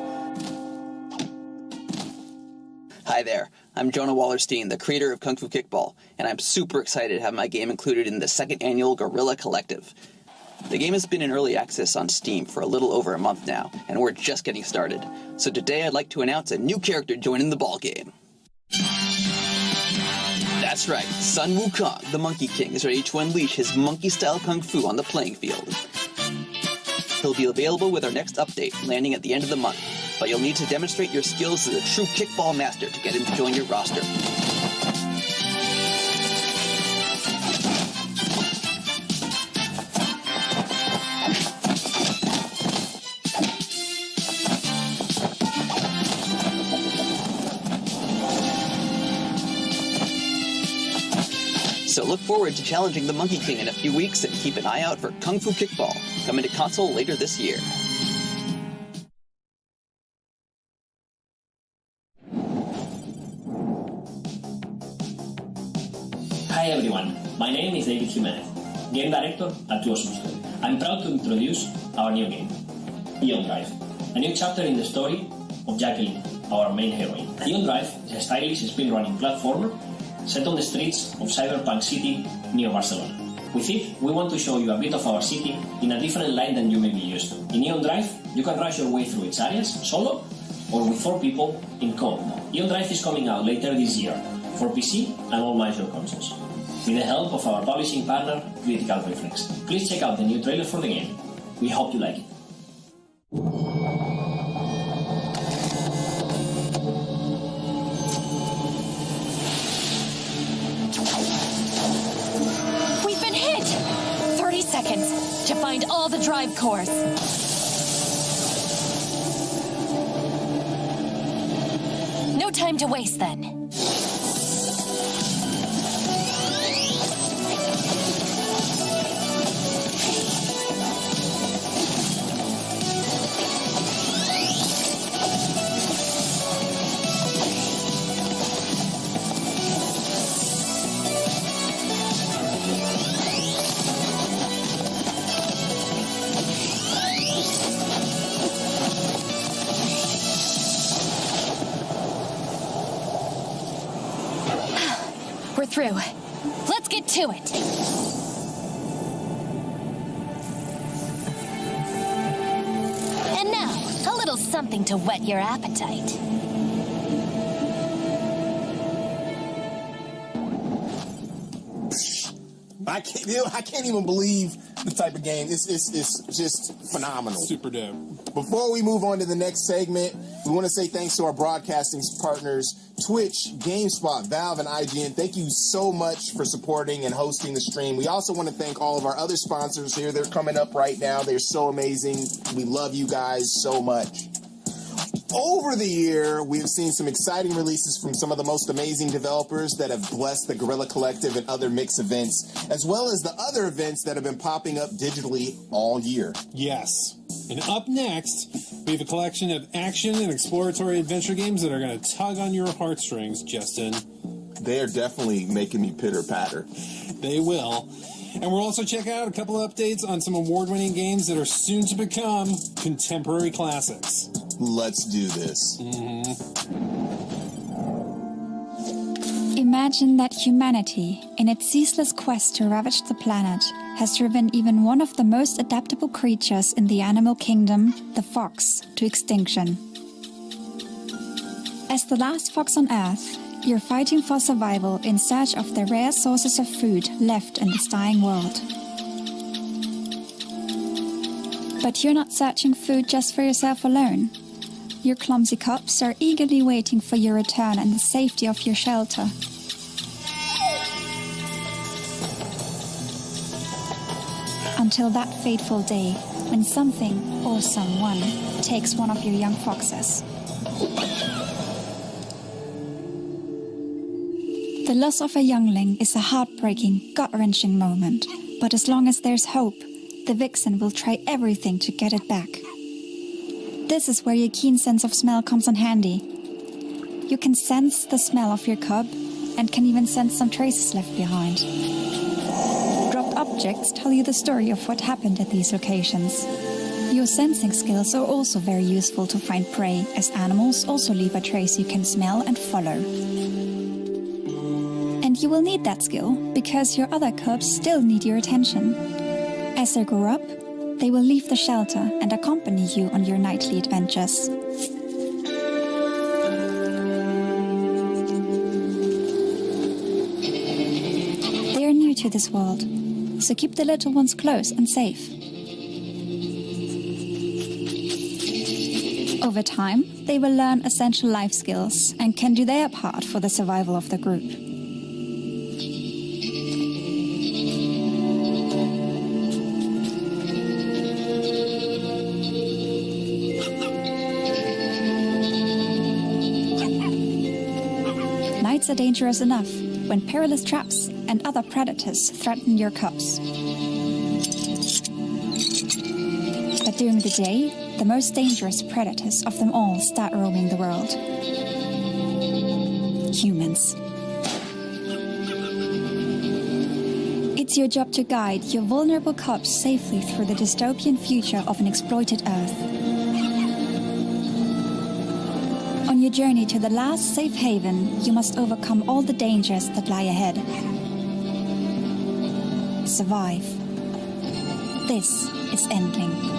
Hi there, I'm Jonah Wallerstein, the creator of Kung Fu Kickball, and I'm super excited to have my game included in the second annual Guerrilla Collective. The game has been in early access on Steam for a little over a month now, and we're just getting started. So today I'd like to announce a new character joining the ball game. That's right, Sun Wukong, the Monkey King, is ready to unleash his monkey-style kung fu on the playing field. He'll be available with our next update, landing at the end of the month, but you'll need to demonstrate your skills as a true kickball master to get him to join your roster. So look forward to challenging the Monkey King in a few weeks and keep an eye out for Kung Fu Kickball, coming to console later this year. Hi everyone, my name is David Jimenez, Game Director at Two Awesome. I'm proud to introduce our new game, Eon Drive, a new chapter in the story of Jacqueline, our main heroine. Eon Drive is a stylish speed-running platformer set on the streets of Cyberpunk City near Barcelona. With it, we want to show you a bit of our city in a different light than you may be used to. In Eon Drive, you can rush your way through its areas solo or with 4 people in co-op. Eon Drive is coming out later this year for PC and all major consoles, with the help of our publishing partner, Critical Reflex. Please check out the new trailer for the game. We hope you like it. Seconds to find all the drive cores. No time to waste then. through. Let's get to it. And now, a little something to whet your appetite. I can't even believe the type of game. It's just phenomenal. Super dope. Before we move on to the next segment, we want to say thanks to our broadcasting partners, Twitch, GameSpot, Valve, and IGN. Thank you so much for supporting and hosting the stream. We also want to thank all of our other sponsors here. They're coming up right now. They're so amazing. We love you guys so much. Over the year, we've seen some exciting releases from some of the most amazing developers that have blessed the Guerrilla Collective and other mix events, as well as the other events that have been popping up digitally all year. Yes. And up next, we have a collection of action and exploratory adventure games that are going to tug on your heartstrings, Justin. They are definitely making me pitter-patter. They will. And we'll also check out a couple of updates on some award-winning games that are soon to become contemporary classics. Let's do this. Imagine that humanity, in its ceaseless quest to ravage the planet, has driven even one of the most adaptable creatures in the animal kingdom, the fox, to extinction. As the last fox on Earth, you're fighting for survival in search of the rare sources of food left in this dying world. But you're not searching food just for yourself alone. Your clumsy cubs are eagerly waiting for your return and the safety of your shelter. Until that fateful day, when something or someone takes one of your young foxes. The loss of a youngling is a heartbreaking, gut-wrenching moment, but as long as there's hope, the vixen will try everything to get it back. This is where your keen sense of smell comes in handy. You can sense the smell of your cub and can even sense some traces left behind. Dropped objects tell you the story of what happened at these locations. Your sensing skills are also very useful to find prey, as animals also leave a trace you can smell and follow. And you will need that skill, because your other cubs still need your attention. As they grow up, they will leave the shelter and accompany you on your nightly adventures. They are new to this world, so keep the little ones close and safe. Over time, they will learn essential life skills and can do their part for the survival of the group. Nights are dangerous enough when perilous traps and other predators threaten your cubs. But during the day, the most dangerous predators of them all start roaming the world. Humans. It's your job to guide your vulnerable cubs safely through the dystopian future of an exploited Earth. On your journey to the last safe haven, you must overcome all the dangers that lie ahead. Survive. This is Endling.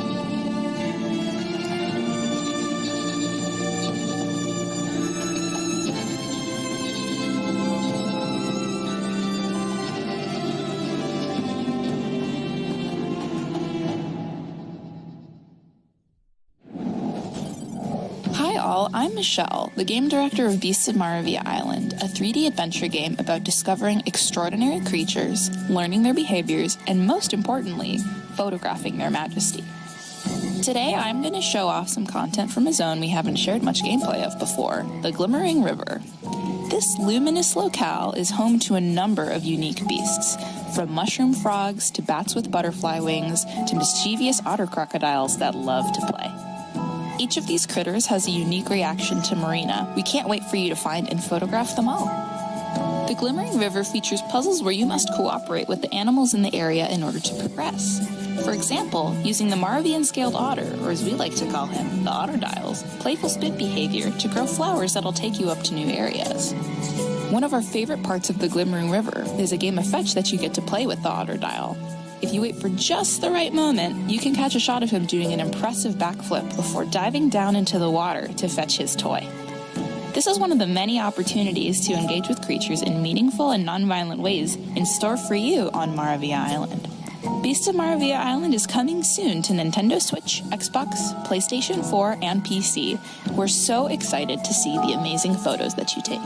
I'm Michelle, the game director of Beasts of Maravilla Island, a 3D adventure game about discovering extraordinary creatures, learning their behaviors, and most importantly, photographing their majesty. Today, I'm going to show off some content from a zone we haven't shared much gameplay of before, the Glimmering River. This luminous locale is home to a number of unique beasts, from mushroom frogs to bats with butterfly wings to mischievous otter crocodiles that love to play. Each of these critters has a unique reaction to Marina. We can't wait for you to find and photograph them all. The Glimmering River features puzzles where you must cooperate with the animals in the area in order to progress. For example, using the Maravian scaled otter, or as we like to call him, the Otterdile's playful spit behavior to grow flowers that'll take you up to new areas. One of our favorite parts of the Glimmering River is a game of fetch that you get to play with the otter dial. If you wait for just the right moment, you can catch a shot of him doing an impressive backflip before diving down into the water to fetch his toy. This is one of the many opportunities to engage with creatures in meaningful and non-violent ways in store for you on Maravilla Island. Beasts of Maravilla Island is coming soon to Nintendo Switch, Xbox, PlayStation 4, and PC. We're so excited to see the amazing photos that you take.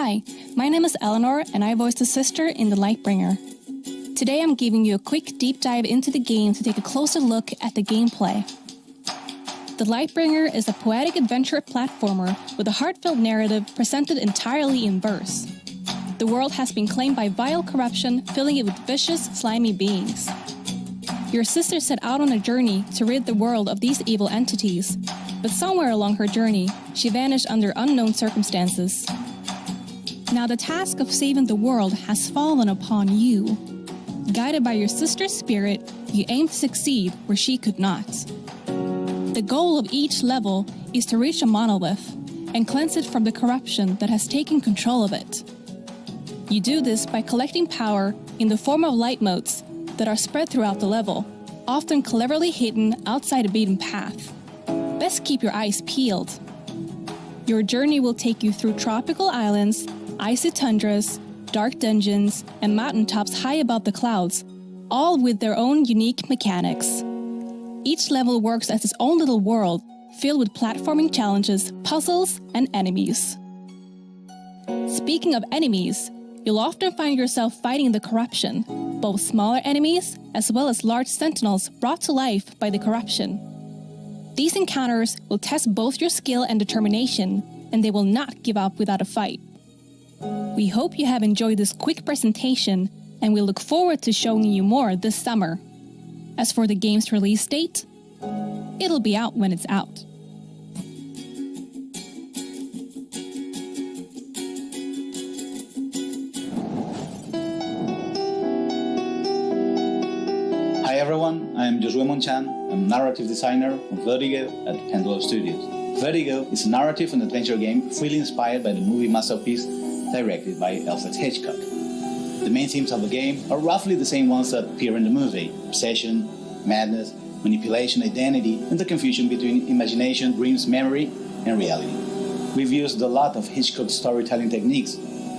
Hi, my name is Eleanor and I voice the sister in The Lightbringer. Today I'm giving you a quick deep dive into the game to take a closer look at the gameplay. The Lightbringer is a poetic adventure platformer with a heartfelt narrative presented entirely in verse. The world has been claimed by vile corruption, filling it with vicious, slimy beings. Your sister set out on a journey to rid the world of these evil entities, but somewhere along her journey, she vanished under unknown circumstances. Now the task of saving the world has fallen upon you. Guided by your sister's spirit, you aim to succeed where she could not. The goal of each level is to reach a monolith and cleanse it from the corruption that has taken control of it. You do this by collecting power in the form of light motes that are spread throughout the level, often cleverly hidden outside a beaten path. Best keep your eyes peeled. Your journey will take you through tropical islands, icy tundras, dark dungeons, and mountaintops high above the clouds, all with their own unique mechanics. Each level works as its own little world, filled with platforming challenges, puzzles, and enemies. Speaking of enemies, you'll often find yourself fighting the corruption, both smaller enemies as well as large sentinels brought to life by the corruption. These encounters will test both your skill and determination, and they will not give up without a fight. We hope you have enjoyed this quick presentation, and we look forward to showing you more this summer. As for the game's release date, it'll be out when it's out. Hi everyone, I'm Josué Monchan. I'm narrative designer of Vertigo at Pendulum Studios. Vertigo is a narrative and adventure game freely inspired by the movie masterpiece directed by Alfred Hitchcock. The main themes of the game are roughly the same ones that appear in the movie: obsession, madness, manipulation, identity, and the confusion between imagination, dreams, memory, and reality. We've used a lot of Hitchcock's storytelling techniques,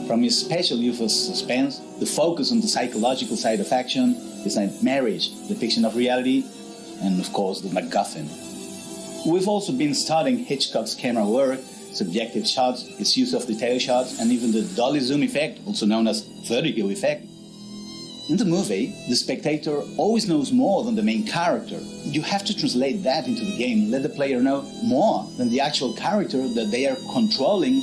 from his special use of suspense, the focus on the psychological side of action, his marriage, depiction of reality, and of course the MacGuffin. We've also been studying Hitchcock's camera work, subjective shots, his use of detail shots, and even the dolly zoom effect, also known as vertigo effect. In the movie, the spectator always knows more than the main character. You have to translate that into the game, let the player know more than the actual character that they are controlling.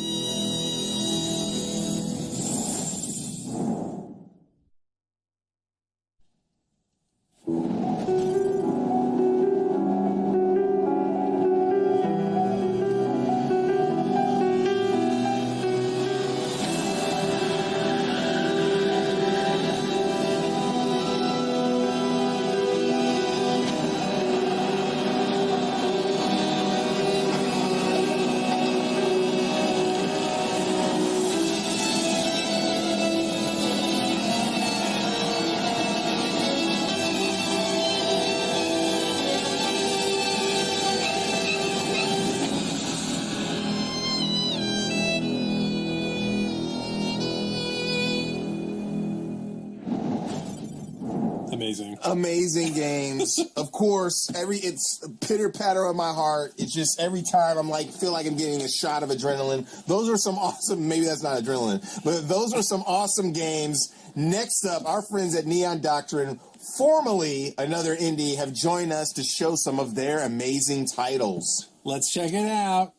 Amazing games. Of course, it's pitter patter on my heart. It's just every time I'm feel like I'm getting a shot of adrenaline. Those are some awesome, maybe that's not adrenaline, but those are some awesome games. Next up, our friends at Neon Doctrine, formerly another indie, have joined us to show some of their amazing titles. Let's check it out.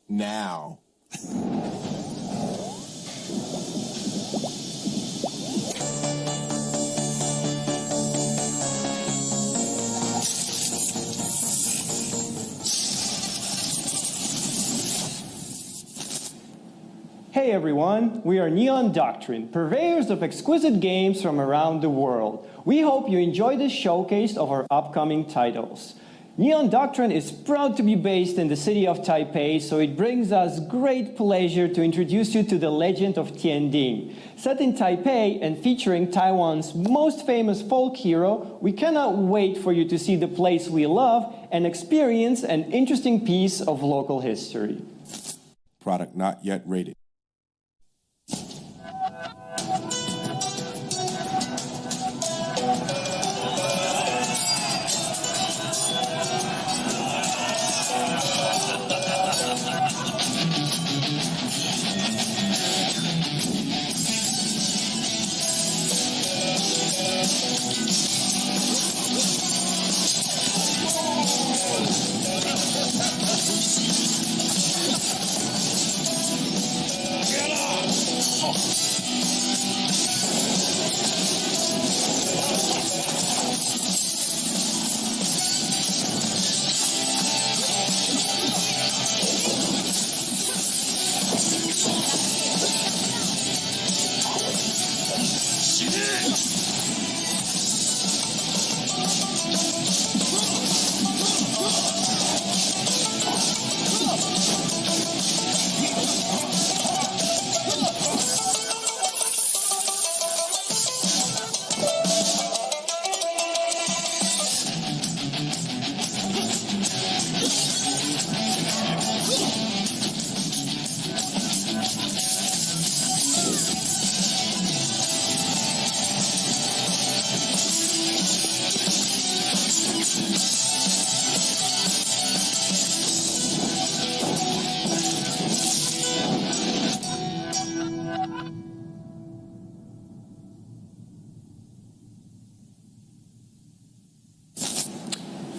Now. Hey everyone, we are Neon Doctrine, purveyors of exquisite games from around the world. We hope you enjoy this showcase of our upcoming titles. Neon Doctrine is proud to be based in the city of Taipei, so it brings us great pleasure to introduce you to the legend of Tianjin. Set in Taipei and featuring Taiwan's most famous folk hero, we cannot wait for you to see the place we love and experience an interesting piece of local history. Product not yet rated.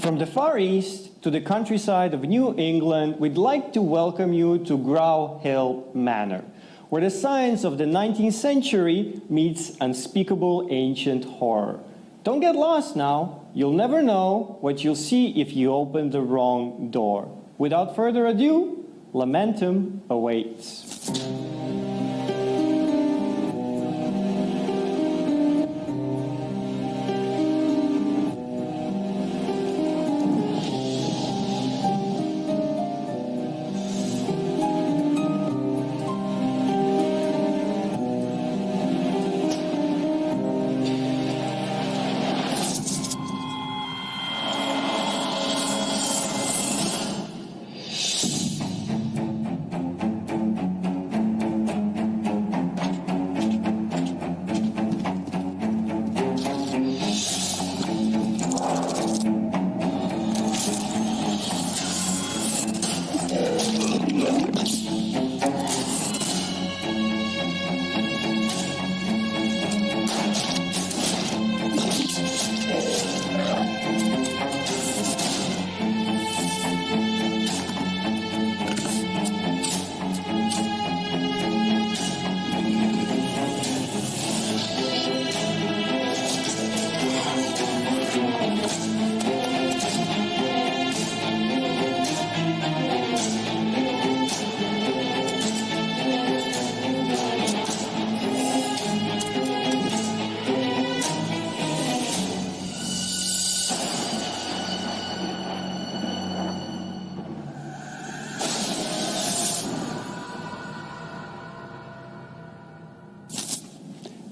From the Far East to the countryside of New England, we'd like to welcome you to Grow Hill Manor, where the science of the 19th century meets unspeakable ancient horror. Don't get lost now. You'll never know what you'll see if you open the wrong door. Without further ado, Lamentum awaits.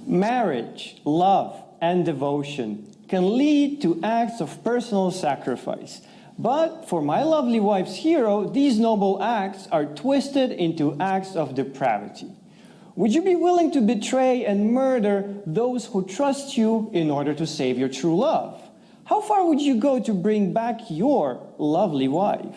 Marriage, love, and devotion can lead to acts of personal sacrifice. But for my lovely wife's hero, these noble acts are twisted into acts of depravity. Would you be willing to betray and murder those who trust you in order to save your true love? How far would you go to bring back your lovely wife?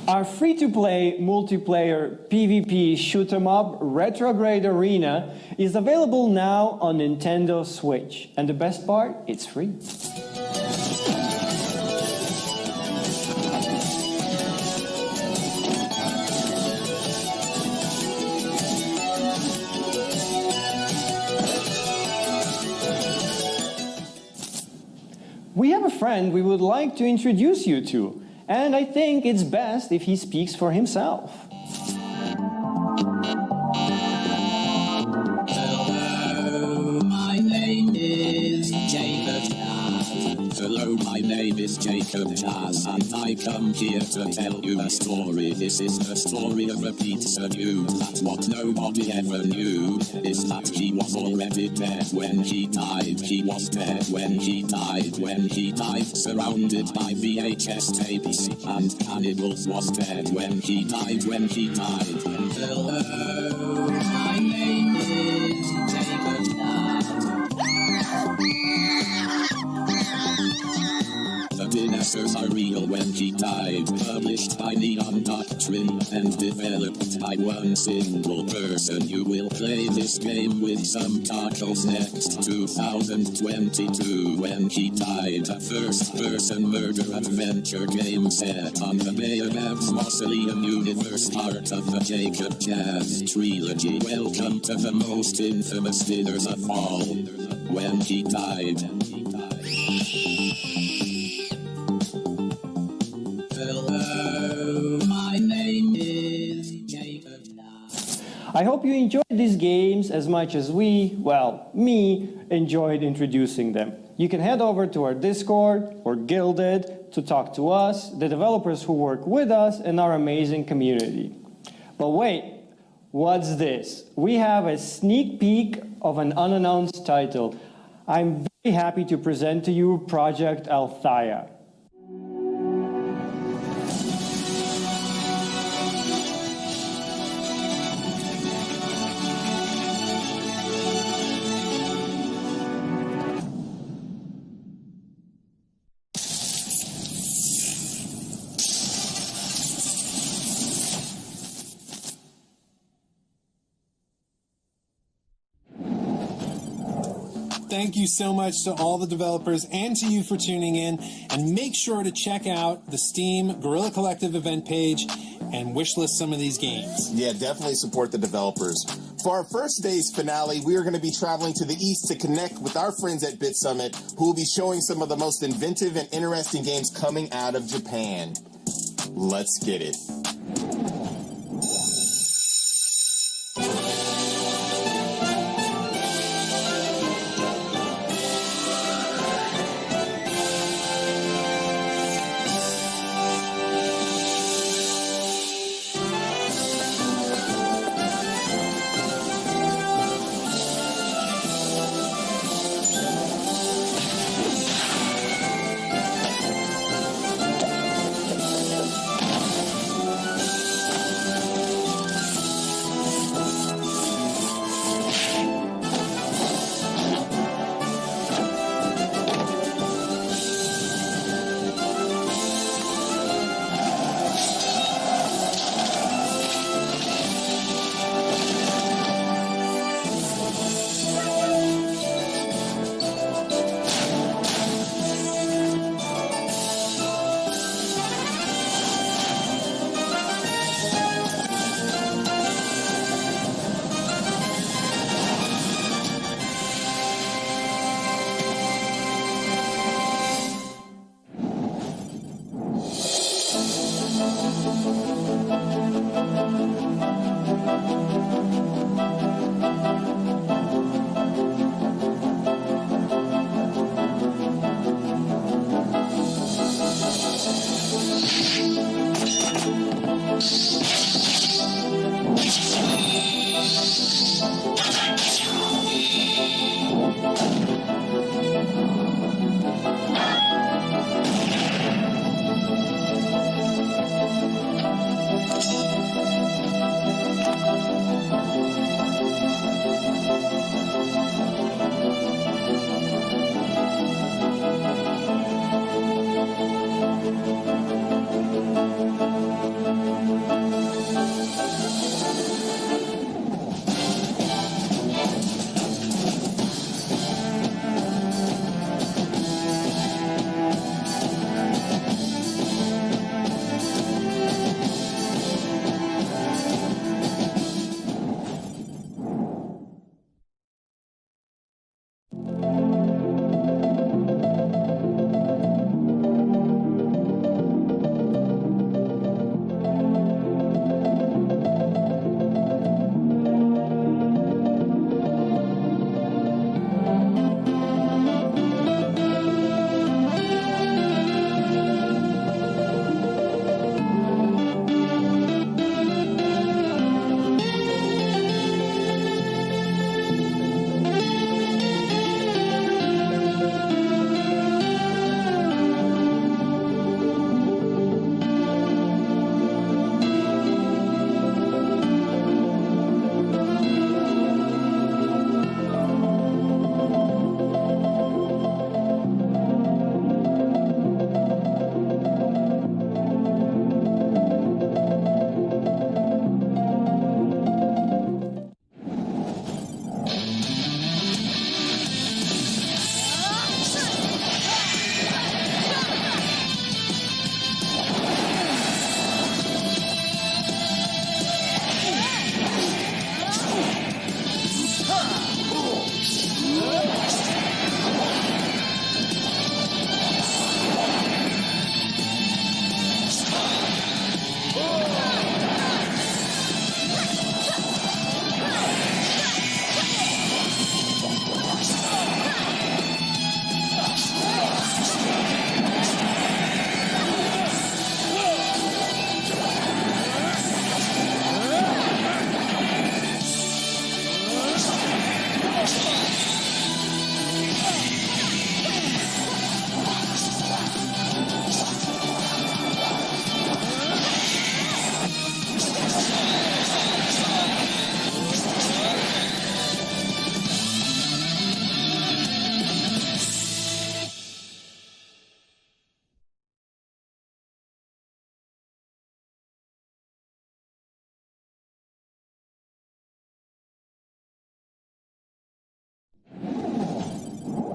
Our free-to-play multiplayer PvP shoot-'em-up Retrograde Arena is available now on Nintendo Switch. And the best part, it's free. We have a friend we would like to introduce you to. And I think it's best if he speaks for himself. Hello, my name is Jacob Jazz. Hello, my name is Jacob Jazz, and I come here to tell you a story. This is the story of a pizza dude. That's what nobody ever knew, is that he was already dead when he died. He was dead when he died. When he died, surrounded by VHS tapes, and cannibals, was dead when he died. When he died. Hello, my name is Jacob Jazz. The dinosaurs are real when he died. Published by Neon Doctrine and developed by one single person. You will play this game with some tacos next 2022. When he died, a first-person murder adventure game set on the Bayonet's Mausoleum universe, part of the Jacob Jazz trilogy. Welcome to the most infamous dinners of all. When he died. Hello, my name is Jacob. I hope you enjoyed these games as much as me, enjoyed introducing them. You can head over to our Discord or Guilded to talk to us, the developers who work with us, and our amazing community. But wait, what's this? We have a sneak peek of an unannounced title. I'm very happy to present to you Project Althea. thank you so much to all the developers and to you for tuning in. And make sure to check out the Steam Guerrilla Collective event page and wishlist some of these games. Yeah, definitely support the developers. For our first day's finale, we are going to be traveling to the east to connect with our friends at Bit Summit, who will be showing some of the most inventive and interesting games coming out of Japan. Let's get it.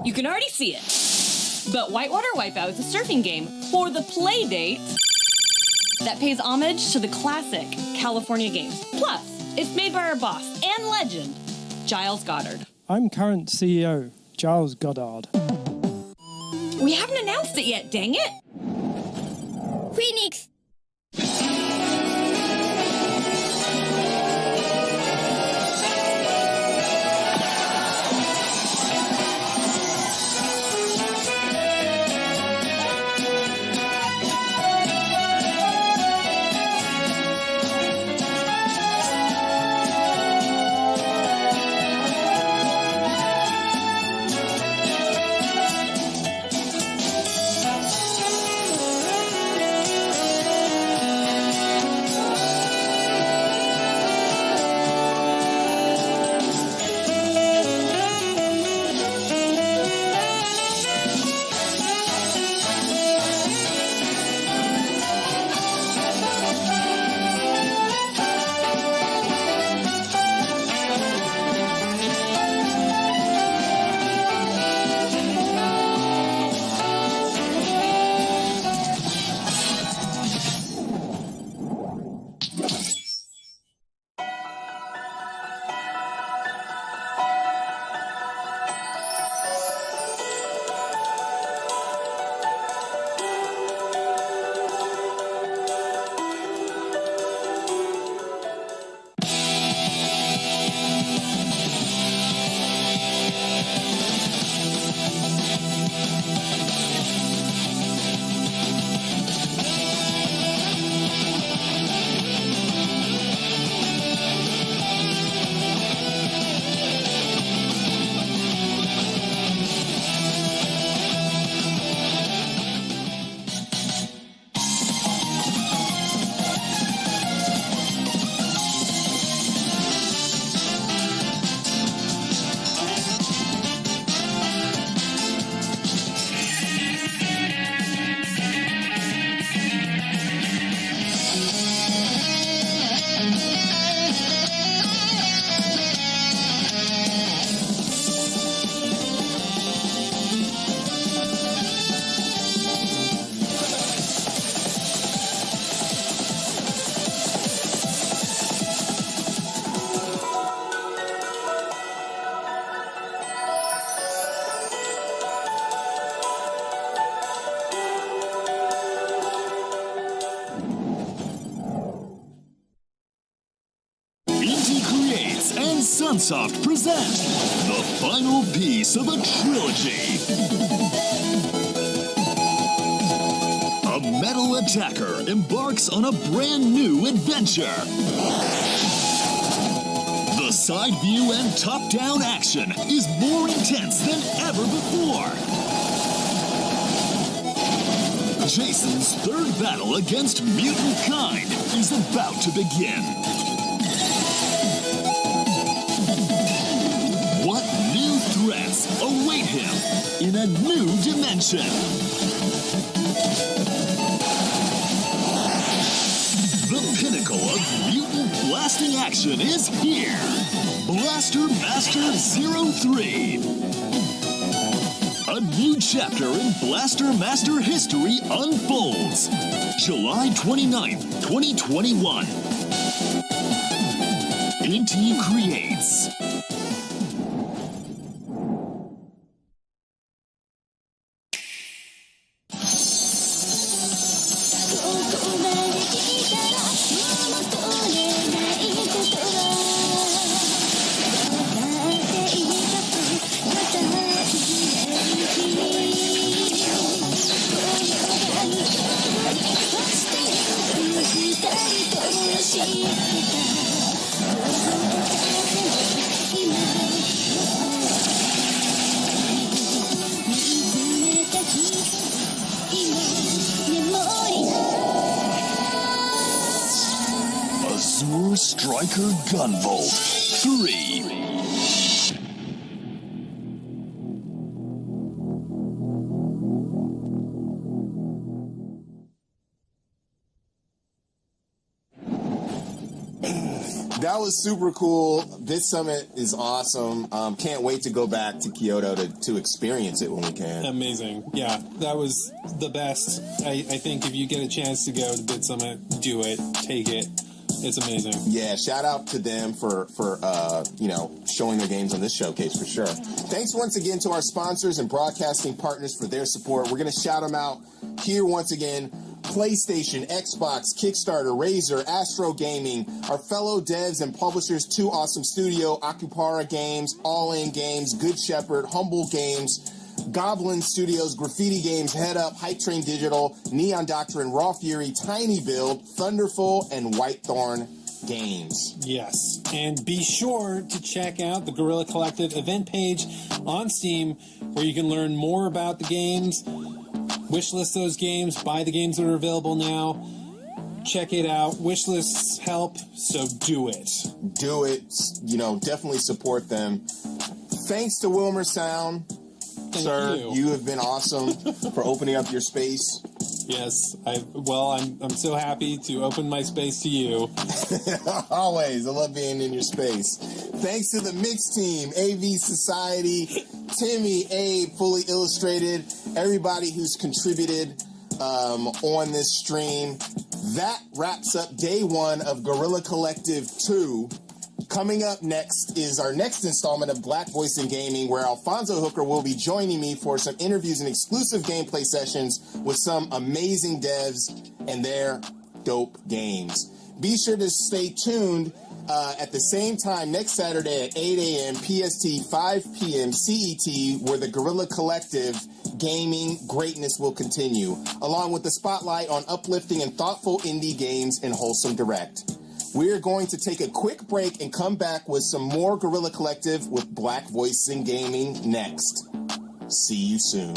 You can already see it. But Whitewater Wipeout is a surfing game for the play date that pays homage to the classic California games. Plus, it's made by our boss and legend, Giles Goddard. I'm current CEO, Giles Goddard. We haven't announced it yet, dang it! Phoenix! Sunsoft present the final piece of a trilogy. A metal attacker embarks on a brand new adventure. The side view and top-down action is more intense than ever before. Jason's third battle against mutant kind is about to begin. What new threats await him in a new dimension? The pinnacle of mutant blasting action is here. Blaster Master 03. A new chapter in Blaster Master history unfolds. July 29th, 2021. Inti creates. Azure Striker Gunvolt 3. That was super cool. This summit is awesome. Can't wait to go back to Kyoto to experience it when we can. Amazing. Yeah, that was the best. I think if you get a chance to go to Bit Summit, do it. Take it. It's amazing. Yeah, shout out to them for showing their games on this showcase for sure. Thanks once again to our sponsors and broadcasting partners for their support. We're going to shout them out here once again. PlayStation, Xbox, Kickstarter, Razer, Astro Gaming, our fellow devs and publishers, Two Awesome Studio, Akupara Games, All In Games, Good Shepherd, Humble Games, Goblin Studios, Graffiti Games, Head Up, Hype Train Digital, Neon Doctrine, Raw Fury, Tiny Build, Thunderful, and Whitethorn Games. Yes, and be sure to check out the Guerrilla Collective event page on Steam where you can learn more about the games, wishlist those games, buy the games that are available now. Check it out. Wishlists help, so do it. Do it. Definitely support them. Thanks to Wilmer Sound. Sir, you have been awesome for opening up your space. Yes, I'm so happy to open my space to you. Always, I love being in your space. Thanks to the Mix Team, AV Society, Timmy, Abe, Fully Illustrated, everybody who's contributed on this stream. That wraps up day one of Guerrilla Collective 2. Coming up next is our next installment of Black Voice in Gaming, where Alfonso Hooker will be joining me for some interviews and exclusive gameplay sessions with some amazing devs and their dope games. Be sure to stay tuned at the same time next Saturday at 8 a.m. PST, 5 p.m. CET, where the Guerrilla Collective gaming greatness will continue, along with the spotlight on uplifting and thoughtful indie games in Wholesome Direct. We're going to take a quick break and come back with some more Guerrilla Collective with Black Voice in Gaming next. See you soon.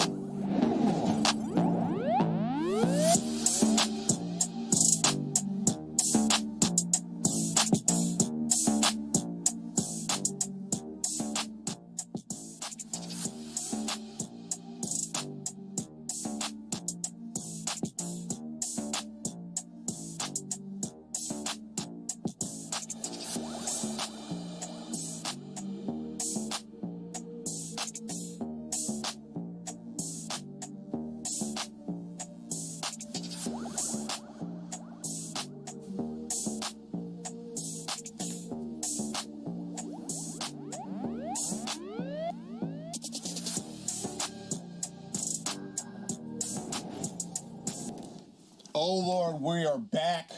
Oh Lord, we are back.